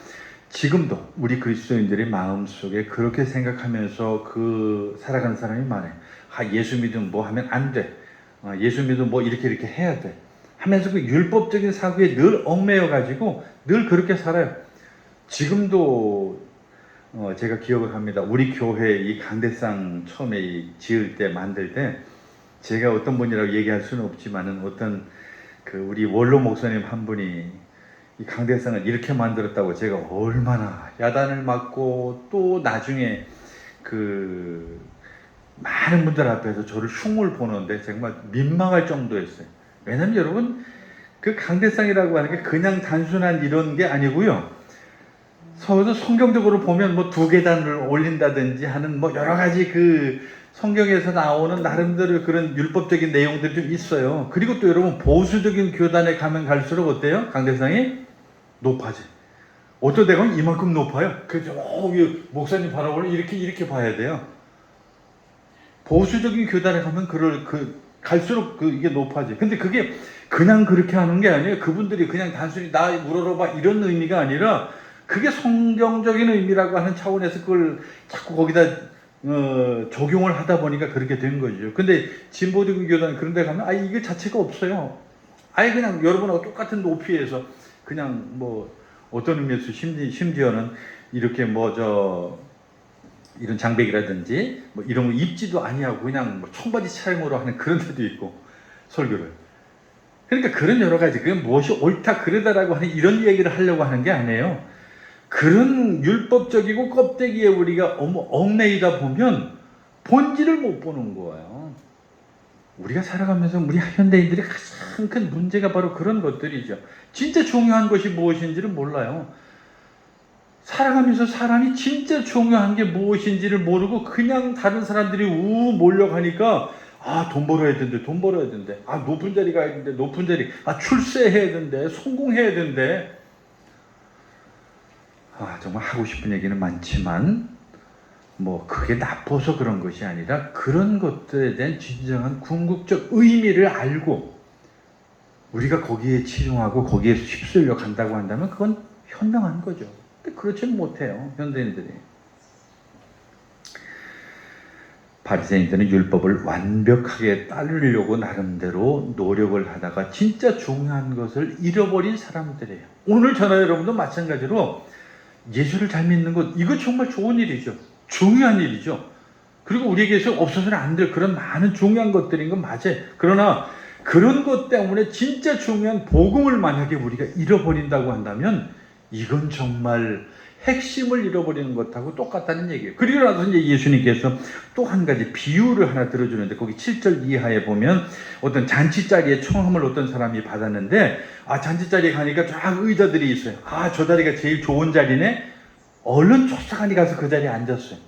지금도 우리 그리스도인들의 마음속에 그렇게 생각하면서 살아가는 사람이 많아요. 예수 믿으면 뭐 하면 안 돼. 예수 믿으면 뭐 이렇게 해야 돼. 하면서 그 율법적인 사고에 늘 얽매여 가지고 늘 그렇게 살아요. 지금도 제가 기억을 합니다. 우리 교회 이 강대상 처음에 지을 때 만들 때 제가 어떤 분이라고 얘기할 수는 없지만은 어떤 그 우리 원로 목사님 한 분이 이 강대상을 이렇게 만들었다고 제가 얼마나 야단을 맞고 또 나중에 그 많은 분들 앞에서 저를 흉을 보는데 정말 민망할 정도였어요. 왜냐면 여러분 그 강대상이라고 하는 게 그냥 단순한 이런 게 아니고요. 서울도 성경적으로 보면 뭐 2계단을 올린다든지 하는 뭐 여러 가지 그 성경에서 나오는 나름대로 그런 율법적인 내용들이 좀 있어요. 그리고 또 여러분 보수적인 교단에 가면 갈수록 어때요? 강대상이 높아져. 어떤 데 가면 이만큼 높아요. 그래서 목사님 바라보면 이렇게 봐야 돼요. 보수적인 교단에 가면 갈수록 이게 높아져. 근데 그게 그냥 그렇게 하는 게 아니에요. 그분들이 그냥 단순히 나 물어봐 이런 의미가 아니라 그게 성경적인 의미라고 하는 차원에서 그걸 자꾸 거기다 적용을 하다 보니까 그렇게 된 거죠. 근데 진보적인 교단 그런 데 가면 이게 자체가 없어요. 아예 그냥 여러분하고 똑같은 높이에서 그냥 뭐 어떤 의미에서 심지어는 이렇게 이런 장백이라든지 뭐 이런 거 입지도 아니하고 그냥 뭐 청바지 차림으로 하는 그런 데도 있고 설교를. 그러니까 그런 여러 가지 그게 무엇이 옳다 그르다라고 하는 이런 얘기를 하려고 하는 게 아니에요. 그런 율법적이고 껍데기에 우리가 얽매이다 보면 본질을 못 보는 거예요. 우리가 살아가면서 우리 현대인들이 가장 큰 문제가 바로 그런 것들이죠. 진짜 중요한 것이 무엇인지를 몰라요. 살아가면서 사람이 진짜 중요한 게 무엇인지를 모르고 그냥 다른 사람들이 몰려가니까 돈 벌어야 된대, 돈 벌어야 된대. 높은 자리 가야 된대, 높은 자리. 출세해야 된대, 성공해야 된대. 정말 하고 싶은 얘기는 많지만 뭐 그게 나빠서 그런 것이 아니라 그런 것들에 대한 진정한 궁극적 의미를 알고 우리가 거기에 치중하고 거기에 휩쓸려 간다고 한다면 그건 현명한 거죠. 근데 그렇지는 못해요, 현대인들이. 바리새인들은 율법을 완벽하게 따르려고 나름대로 노력을 하다가 진짜 중요한 것을 잃어버린 사람들이에요. 오늘 저나 여러분도 마찬가지로 예수를 잘 믿는 것, 이거 정말 좋은 일이죠. 중요한 일이죠. 그리고 우리에게서 없어서는 안 될 그런 많은 중요한 것들인 건 맞아요. 그러나 그런 것 때문에 진짜 중요한 복음을 만약에 우리가 잃어버린다고 한다면 이건 정말 핵심을 잃어버리는 것하고 똑같다는 얘기예요. 그리고 나서 이제 예수님께서 또 한 가지 비유를 하나 들어주는데 거기 7절 이하에 보면 어떤 잔치자리에 청함을 어떤 사람이 받았는데 잔치자리에 가니까 쫙 의자들이 있어요. 저 자리가 제일 좋은 자리네. 얼른 쫓아가니 가서 그 자리에 앉았어요.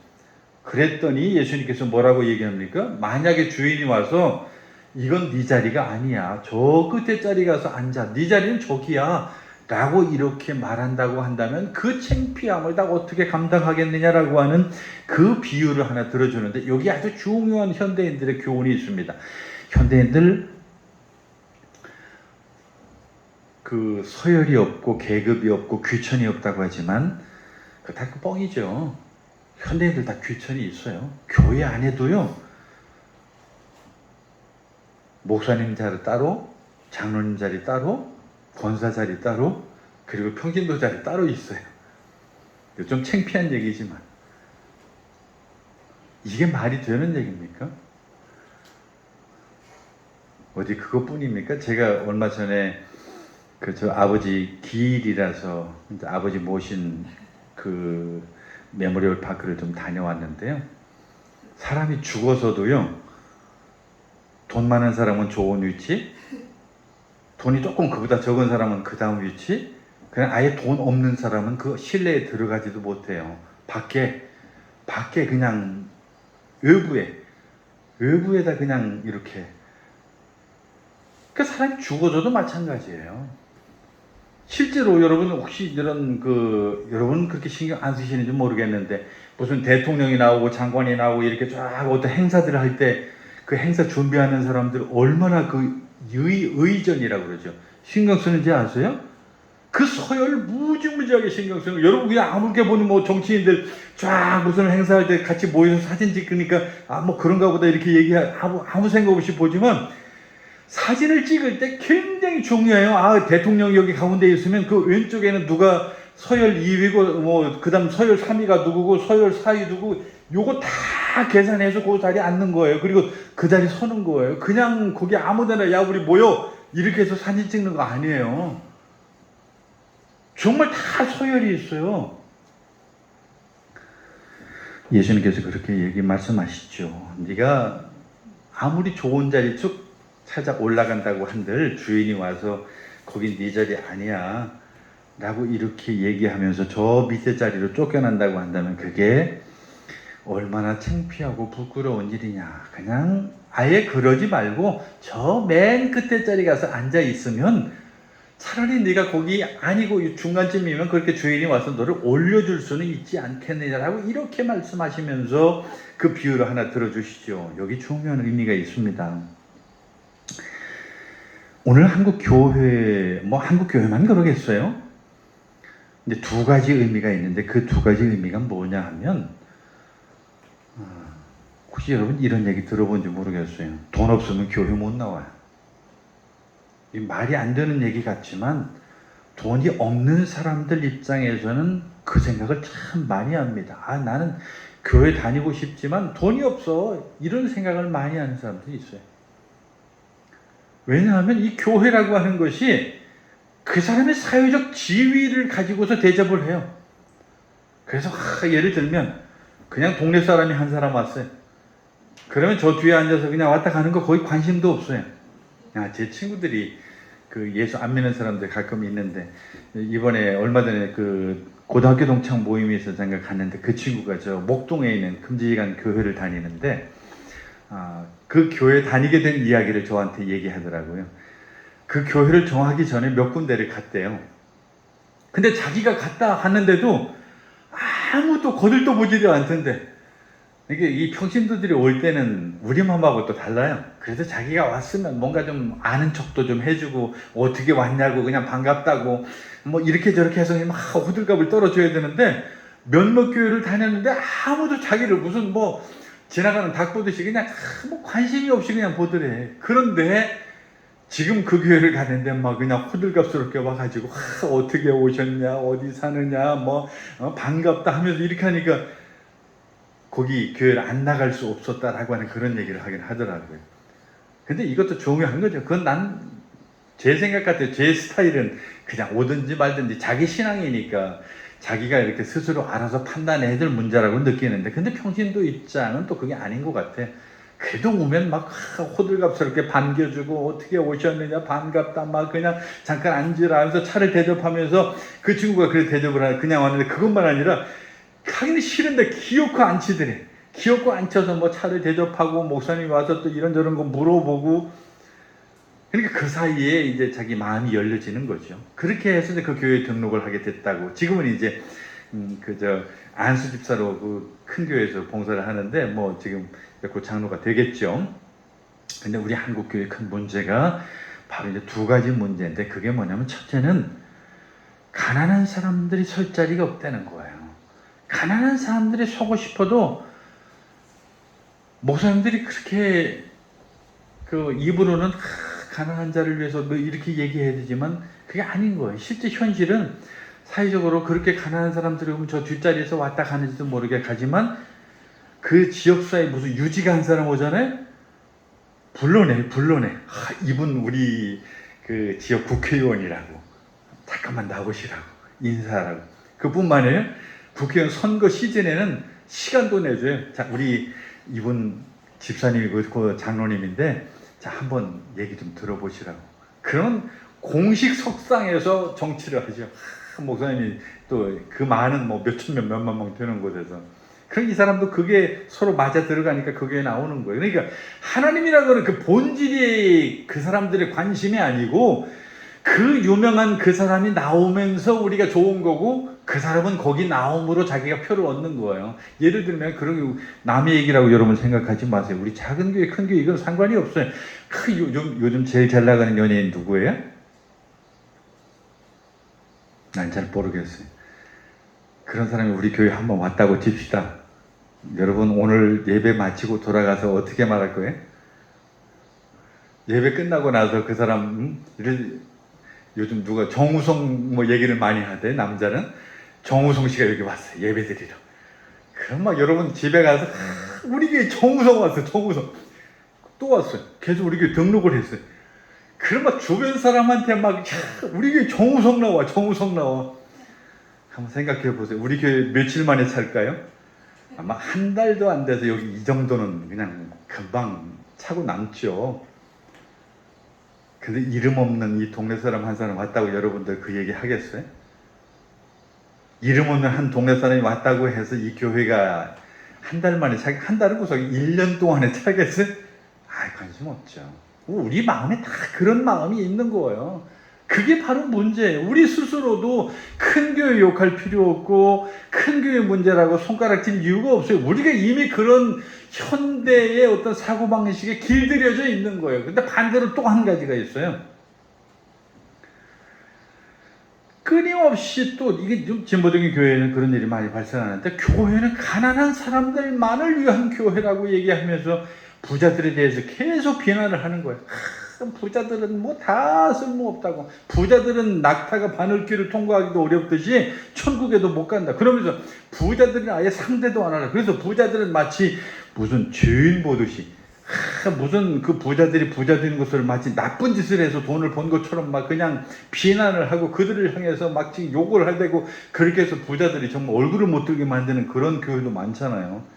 그랬더니 예수님께서 뭐라고 얘기합니까? 만약에 주인이 와서 이건 네 자리가 아니야. 저 끝에 자리 가서 앉아. 네 자리는 저기야. 라고 이렇게 말한다고 한다면 그 창피함을 다 어떻게 감당하겠느냐라고 하는 그 비유를 하나 들어주는데 여기 아주 중요한 현대인들의 교훈이 있습니다. 현대인들 그 서열이 없고 계급이 없고 귀천이 없다고 하지만 그 다 뻥이죠. 현대인들 다 귀천이 있어요. 교회 안에도요. 목사님 자리 따로, 장로님 자리 따로, 권사 자리 따로, 그리고 평신도 자리 따로 있어요. 좀 창피한 얘기지만 이게 말이 되는 얘기입니까? 어디 그것뿐입니까? 제가 얼마 전에 저 아버지 기일이라서 아버지 모신 그 메모리얼 파크를 좀 다녀왔는데요. 사람이 죽어서도요. 돈 많은 사람은 좋은 위치, 돈이 조금 그보다 적은 사람은 그 다음 위치, 그냥 아예 돈 없는 사람은 그 실내에 들어가지도 못해요. 밖에 그냥 외부에다 그냥 이렇게. 그 사람이 죽어져도 마찬가지예요. 실제로 여러분 혹시 여러분 그렇게 신경 안 쓰시는지 모르겠는데 무슨 대통령이 나오고 장관이 나오고 이렇게 쫙 어떤 행사들을 할 때 그 행사 준비하는 사람들 얼마나 그 의전이라고 그러죠. 신경 쓰는지 아세요? 그 서열 무지무지하게 신경 쓰는 거. 여러분 그냥 아무렇게 보는 뭐 정치인들 쫙 무슨 행사할 때 같이 모여서 사진 찍으니까 뭐 그런가 보다 이렇게 아무 생각 없이 보지만 사진을 찍을 때 굉장히 중요해요. 대통령이 여기 가운데 있으면 그 왼쪽에는 누가 서열 2위고 뭐 그다음 서열 3위가 누구고 서열 4위 누구 요거 다 계산해서 그 자리에 앉는 거예요. 그리고 그 자리에 서는 거예요. 그냥 거기 아무데나 야 우리 모여 이렇게 해서 사진 찍는 거 아니에요. 정말 다 서열이 있어요. 예수님께서 그렇게 말씀하시죠. 네가 아무리 좋은 자리 쭉 찾아 올라간다고 한들 주인이 와서 거긴 네 자리 아니야 라고 이렇게 얘기하면서 저 밑에 자리로 쫓겨난다고 한다면 그게 얼마나 창피하고 부끄러운 일이냐. 그냥 아예 그러지 말고 저 맨 끝에 자리 가서 앉아 있으면 차라리 네가 거기 아니고 중간쯤이면 그렇게 주인이 와서 너를 올려줄 수는 있지 않겠느냐라고 이렇게 말씀하시면서 그 비유를 하나 들어주시죠. 여기 중요한 의미가 있습니다. 오늘 한국 교회만 그러겠어요? 근데 두 가지 의미가 있는데 그 두 가지 의미가 뭐냐 하면 혹시 여러분 이런 얘기 들어본지 모르겠어요. 돈 없으면 교회 못 나와요. 이 말이 안 되는 얘기 같지만 돈이 없는 사람들 입장에서는 그 생각을 참 많이 합니다. 나는 교회 다니고 싶지만 돈이 없어. 이런 생각을 많이 하는 사람들이 있어요. 왜냐하면 이 교회라고 하는 것이 그 사람의 사회적 지위를 가지고서 대접을 해요. 그래서 예를 들면 그냥 동네 사람이 한 사람 왔어요. 그러면 저 뒤에 앉아서 그냥 왔다 가는 거 거의 관심도 없어요. 제 친구들이 그 예수 안 믿는 사람들 가끔 있는데 이번에 얼마 전에 그 고등학교 동창 모임이 있어서 잠깐 갔는데 그 친구가 저 목동에 있는 금지간 교회를 다니는데 그 교회 다니게 된 이야기를 저한테 얘기하더라고요. 그 교회를 정하기 전에 몇 군데를 갔대요. 근데 자기가 갔다 하는데도 아무도 거들떠보지도 않던데 이게 이 평신도들이 올 때는 우리 맘하고 또 달라요. 그래서 자기가 왔으면 뭔가 좀 아는 척도 좀 해주고 어떻게 왔냐고 그냥 반갑다고 뭐 이렇게 저렇게 해서 막 호들갑을 떨어줘야 되는데 몇몇 교회를 다녔는데 아무도 자기를 무슨 뭐 지나가는 닭 보듯이 그냥 뭐 관심이 없이 그냥 보더래. 그런데 지금 그 교회를 가는데 막 그냥 호들갑스럽게 와가지고 어떻게 오셨냐 어디 사느냐 뭐 반갑다 하면서 이렇게 하니까 거기 교회를 안 나갈 수 없었다라고 하는 그런 얘기를 하긴 하더라고요. 근데 이것도 중요한 거죠. 그건 제 생각 같아요. 제 스타일은 그냥 오든지 말든지 자기 신앙이니까 자기가 이렇게 스스로 알아서 판단해야 될 문제라고 느끼는데 근데 평신도 입장은 또 그게 아닌 것 같아. 그래도 오면 막 호들갑스럽게 반겨주고 어떻게 오셨느냐 반갑다 막 그냥 잠깐 앉으라 하면서 차를 대접하면서 그 친구가 그래 대접을 하냐 그냥 왔는데 그것만 아니라 하기는 싫은데 기어코 앉히더래. 기어코 앉혀서 뭐 차를 대접하고 목사님이 와서 또 이런저런 거 물어보고 그러니까 그 사이에 이제 자기 마음이 열려지는 거죠. 그렇게 해서 이제 그 교회에 등록을 하게 됐다고. 지금은 이제 안수 집사로 그 큰 교회에서 봉사를 하는데 뭐 지금 그 장로가 되겠죠. 근데 우리 한국 교회의 큰 문제가 바로 이제 두 가지 문제인데 그게 뭐냐면 첫째는 가난한 사람들이 설 자리가 없다는 거예요. 가난한 사람들이 서고 싶어도 목사님들이 그렇게 그 입으로는 가난한 자를 위해서 뭐 이렇게 얘기해야 되지만 그게 아닌 거예요. 실제 현실은 사회적으로 그렇게 가난한 사람들이 오면 저 뒷자리에서 왔다 가는지도 모르게 가지만 그 지역사회에 무슨 유지가 한 사람 오잖아요. 불러내. 이분 우리 그 지역 국회의원이라고 잠깐만 나오시라고 인사하라고. 그뿐만 아니라 국회의원 선거 시즌에는 시간도 내줘요. 자, 우리 이분 집사님이고 그 장로님인데 자 한번 얘기 좀 들어보시라고. 그런 공식 석상에서 정치를 하죠. 목사님이 또 그 많은 뭐 몇천 명 몇만 명 되는 곳에서 그럼 이 사람도 그게 서로 맞아 들어가니까 그게 나오는 거예요. 그러니까 하나님이라고 하는 그 본질이 그 사람들의 관심이 아니고 그 유명한 그 사람이 나오면서 우리가 좋은 거고 그 사람은 거기 나옴으로 자기가 표를 얻는 거예요. 예를 들면 그런 남의 얘기라고 여러분 생각하지 마세요. 우리 작은 교회 큰 교회 이건 상관이 없어요. 요즘 제일 잘 나가는 연예인 누구예요? 난 잘 모르겠어요. 그런 사람이 우리 교회 한번 왔다고 칩시다. 여러분 오늘 예배 마치고 돌아가서 어떻게 말할 거예요? 예배 끝나고 나서 그 사람 요즘 누가 정우성 뭐 얘기를 많이 하대. 남자는 정우성 씨가 여기 왔어요, 예배드리러. 그럼 막 여러분 집에 가서 우리 교회 정우성 왔어요. 정우성 또 왔어요. 계속 우리 교회 등록을 했어요. 그럼 막 주변 사람한테 막 우리 교회 정우성 나와, 정우성 나와. 한번 생각해 보세요. 우리 교회 며칠 만에 찰까요? 아마 한 달도 안 돼서 여기 이 정도는 그냥 금방 차고 남죠. 근데 이름 없는 이 동네 사람 한 사람 왔다고 여러분들 그 얘기 하겠어요? 이름 없는 한 동네 사람이 왔다고 해서 이 교회가 한 달 만에 차게, 한 달은 무슨 1년 동안에 차겠어요? 관심 없죠. 우리 마음에 다 그런 마음이 있는 거예요. 그게 바로 문제예요. 우리 스스로도 큰 교회 욕할 필요 없고 큰 교회 문제라고 손가락질 이유가 없어요. 우리가 이미 그런 현대의 어떤 사고방식에 길들여져 있는 거예요. 근데 반대로 또 한 가지가 있어요. 끊임없이 또 이게 좀 진보적인 교회에는 그런 일이 많이 발생하는데, 교회는 가난한 사람들만을 위한 교회라고 얘기하면서 부자들에 대해서 계속 비난을 하는 거예요. 부자들은 뭐 다 쓸모없다고, 부자들은 낙타가 바늘길을 통과하기도 어렵듯이 천국에도 못 간다. 그러면서 부자들은 아예 상대도 안 하라. 그래서 부자들은 마치 무슨 죄인 보듯이, 무슨 그 부자들이 부자 되는 것을 마치 나쁜 짓을 해서 돈을 번 것처럼 막 그냥 비난을 하고 그들을 향해서 막 지금 욕을 하대고, 그렇게 해서 부자들이 정말 얼굴을 못 들게 만드는 그런 교회도 많잖아요.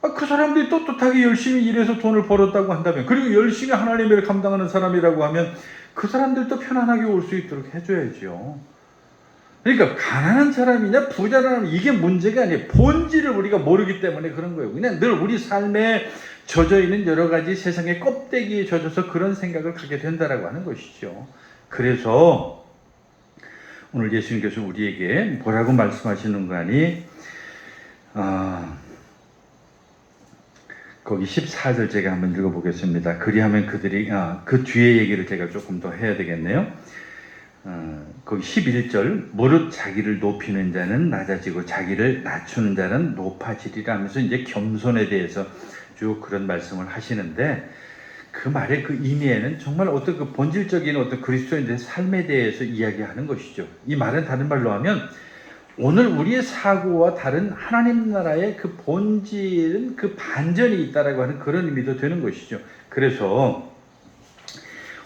그 사람들이 떳떳하게 열심히 일해서 돈을 벌었다고 한다면, 그리고 열심히 하나님의 일을 감당하는 사람이라고 하면 그 사람들도 편안하게 올 수 있도록 해줘야죠. 그러니까 가난한 사람이냐 부자라는 이게 문제가 아니에요. 본질을 우리가 모르기 때문에 그런 거예요. 그냥 늘 우리 삶에 젖어 있는 여러 가지 세상의 껍데기에 젖어서 그런 생각을 갖게 된다라고 하는 것이죠. 그래서 오늘 예수님께서 우리에게 뭐라고 말씀하시는 거 아니? 거기 14절 제가 한번 읽어보겠습니다. 그리하면 그들이 그 뒤에 얘기를 제가 조금 더 해야 되겠네요. 거기 11절, 무릇 자기를 높이는 자는 낮아지고 자기를 낮추는 자는 높아지리라 하면서 이제 겸손에 대해서 쭉 그런 말씀을 하시는데, 그 말의 그 의미에는 정말 어떤 그 본질적인 어떤 그리스도인들의 삶에 대해서 이야기하는 것이죠. 이 말은 다른 말로 하면 오늘 우리의 사고와 다른 하나님 나라의 그 본질은 그 반전이 있다라고 하는 그런 의미도 되는 것이죠. 그래서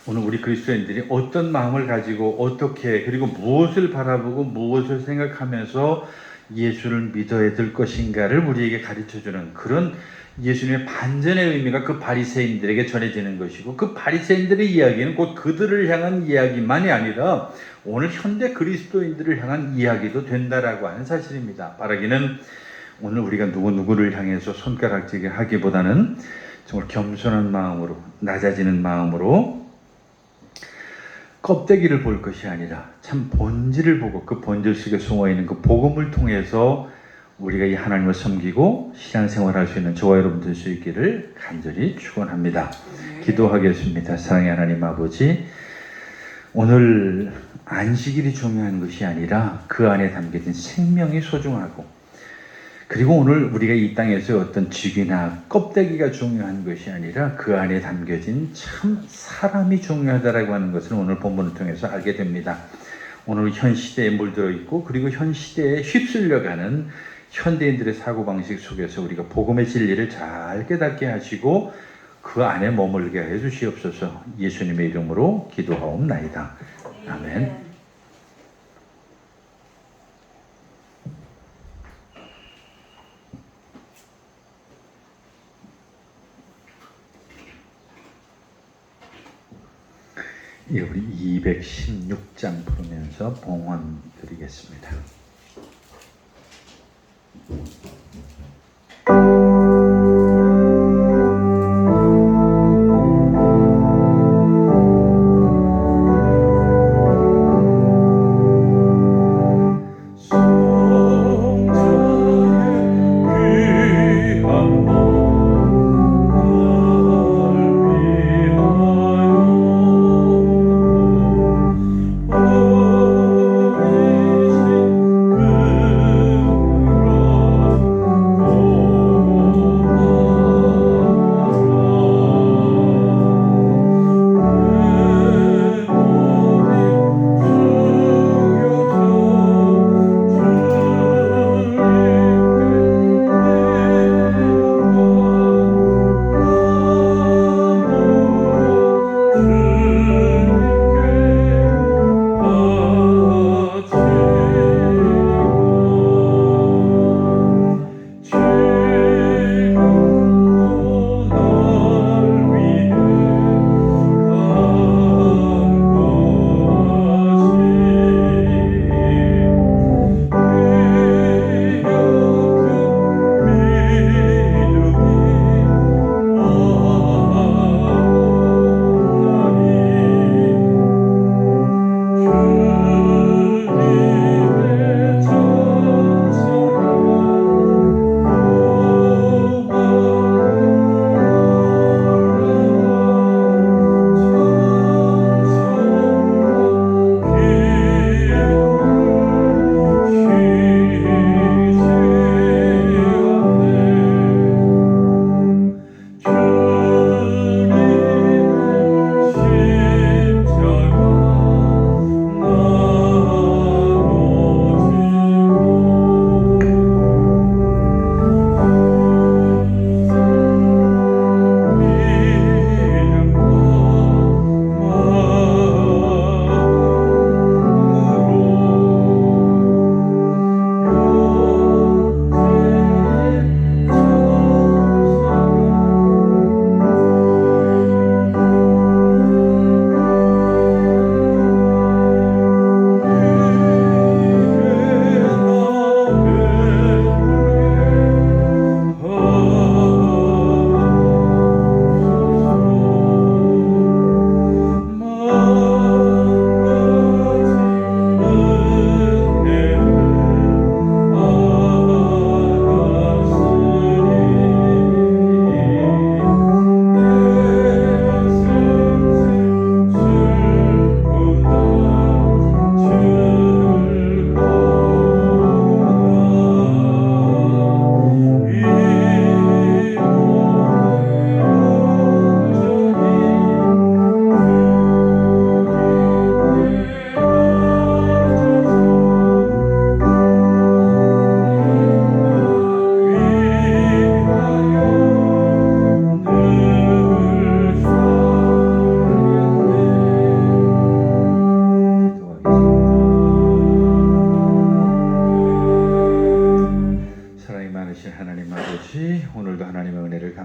오늘 우리 그리스도인들이 어떤 마음을 가지고 어떻게, 그리고 무엇을 바라보고 무엇을 생각하면서 예수를 믿어야 될 것인가를 우리에게 가르쳐주는 그런 예수님의 반전의 의미가 그 바리새인들에게 전해지는 것이고, 그 바리새인들의 이야기는 곧 그들을 향한 이야기만이 아니라 오늘 현대 그리스도인들을 향한 이야기도 된다라고 하는 사실입니다. 바라기는 오늘 우리가 누구를 향해서 손가락질을 하기보다는 정말 겸손한 마음으로, 낮아지는 마음으로 껍데기를 볼 것이 아니라 참 본질을 보고 그 본질 속에 숨어있는 그 복음을 통해서 우리가 이 하나님을 섬기고 신앙생활할 수 있는 저와 여러분 될 수 있기를 간절히 축원합니다. 기도하겠습니다. 사랑의 하나님 아버지, 오늘 안식일이 중요한 것이 아니라 그 안에 담겨진 생명이 소중하고, 그리고 오늘 우리가 이 땅에서 어떤 직위나 껍데기가 중요한 것이 아니라 그 안에 담겨진 참 사람이 중요하다라고 하는 것을 오늘 본문을 통해서 알게 됩니다. 오늘 현 시대에 물들어 있고, 그리고 현 시대에 휩쓸려가는 현대인들의 사고방식 속에서 우리가 복음의 진리를 잘 깨닫게 하시고 그 안에 머물게 해 주시옵소서. 예수님의 이름으로 기도하옵나이다. 아멘. 우리 216장 부르면서 봉헌 드리겠습니다.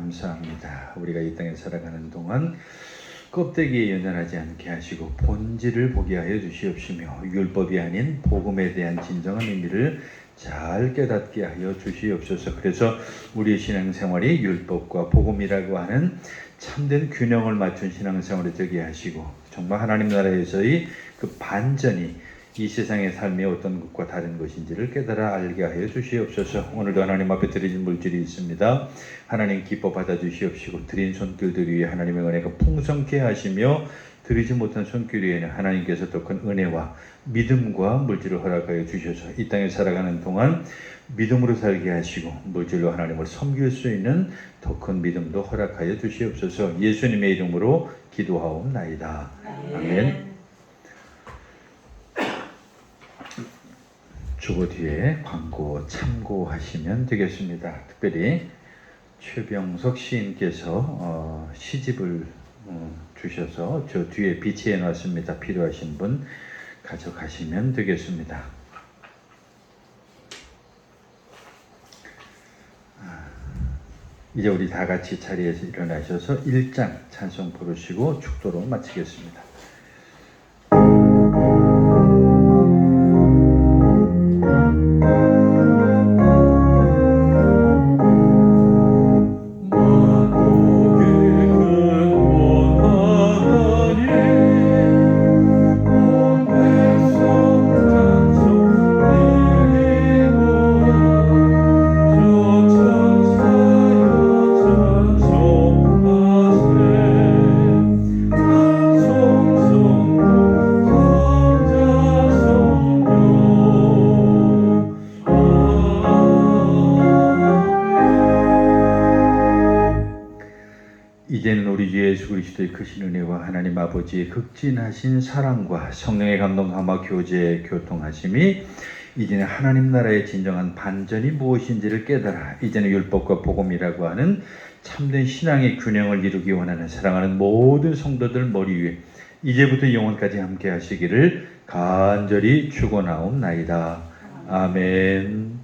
감사합니다. 우리가 이 땅에 살아가는 동안 껍데기에 연연하지 않게 하시고 본질을 보게 하여 주시옵시며 율법이 아닌 복음에 대한 진정한 의미를 잘 깨닫게 하여 주시옵소서. 그래서 우리의 신앙생활이 율법과 복음이라고 하는 참된 균형을 맞춘 신앙생활을 되게 하시고 정말 하나님 나라에서의 그 반전이 이 세상의 삶이 어떤 것과 다른 것인지를 깨달아 알게 하여 주시옵소서. 오늘도 하나님 앞에 드리는 물질이 있습니다. 하나님 기뻐 받아 주시옵시고 드린 손길들 위에 하나님의 은혜가 풍성케 하시며 드리지 못한 손길 위에는 하나님께서 더 큰 은혜와 믿음과 물질을 허락하여 주셔서 이 땅에 살아가는 동안 믿음으로 살게 하시고 물질로 하나님을 섬길 수 있는 더 큰 믿음도 허락하여 주시옵소서. 예수님의 이름으로 기도하옵나이다. 아멘. 주보 뒤에 광고 참고하시면 되겠습니다. 특별히 최병석 시인께서 시집을 주셔서 저 뒤에 비치해 놨습니다. 필요하신 분 가져가시면 되겠습니다. 이제 우리 다 같이 자리에서 일어나셔서 1장 찬송 부르시고 축도로 마치겠습니다. 이제는 우리 주 예수 그리스도의 크신 은혜와 하나님 아버지의 극진하신 사랑과 성령의 감동함과 교제 교통하심이 이제는 하나님 나라의 진정한 반전이 무엇인지를 깨달아 이제는 율법과 복음이라고 하는 참된 신앙의 균형을 이루기 원하는 사랑하는 모든 성도들 머리 위에 이제부터 영원까지 함께 하시기를 간절히 축원하옵나이다. 아멘.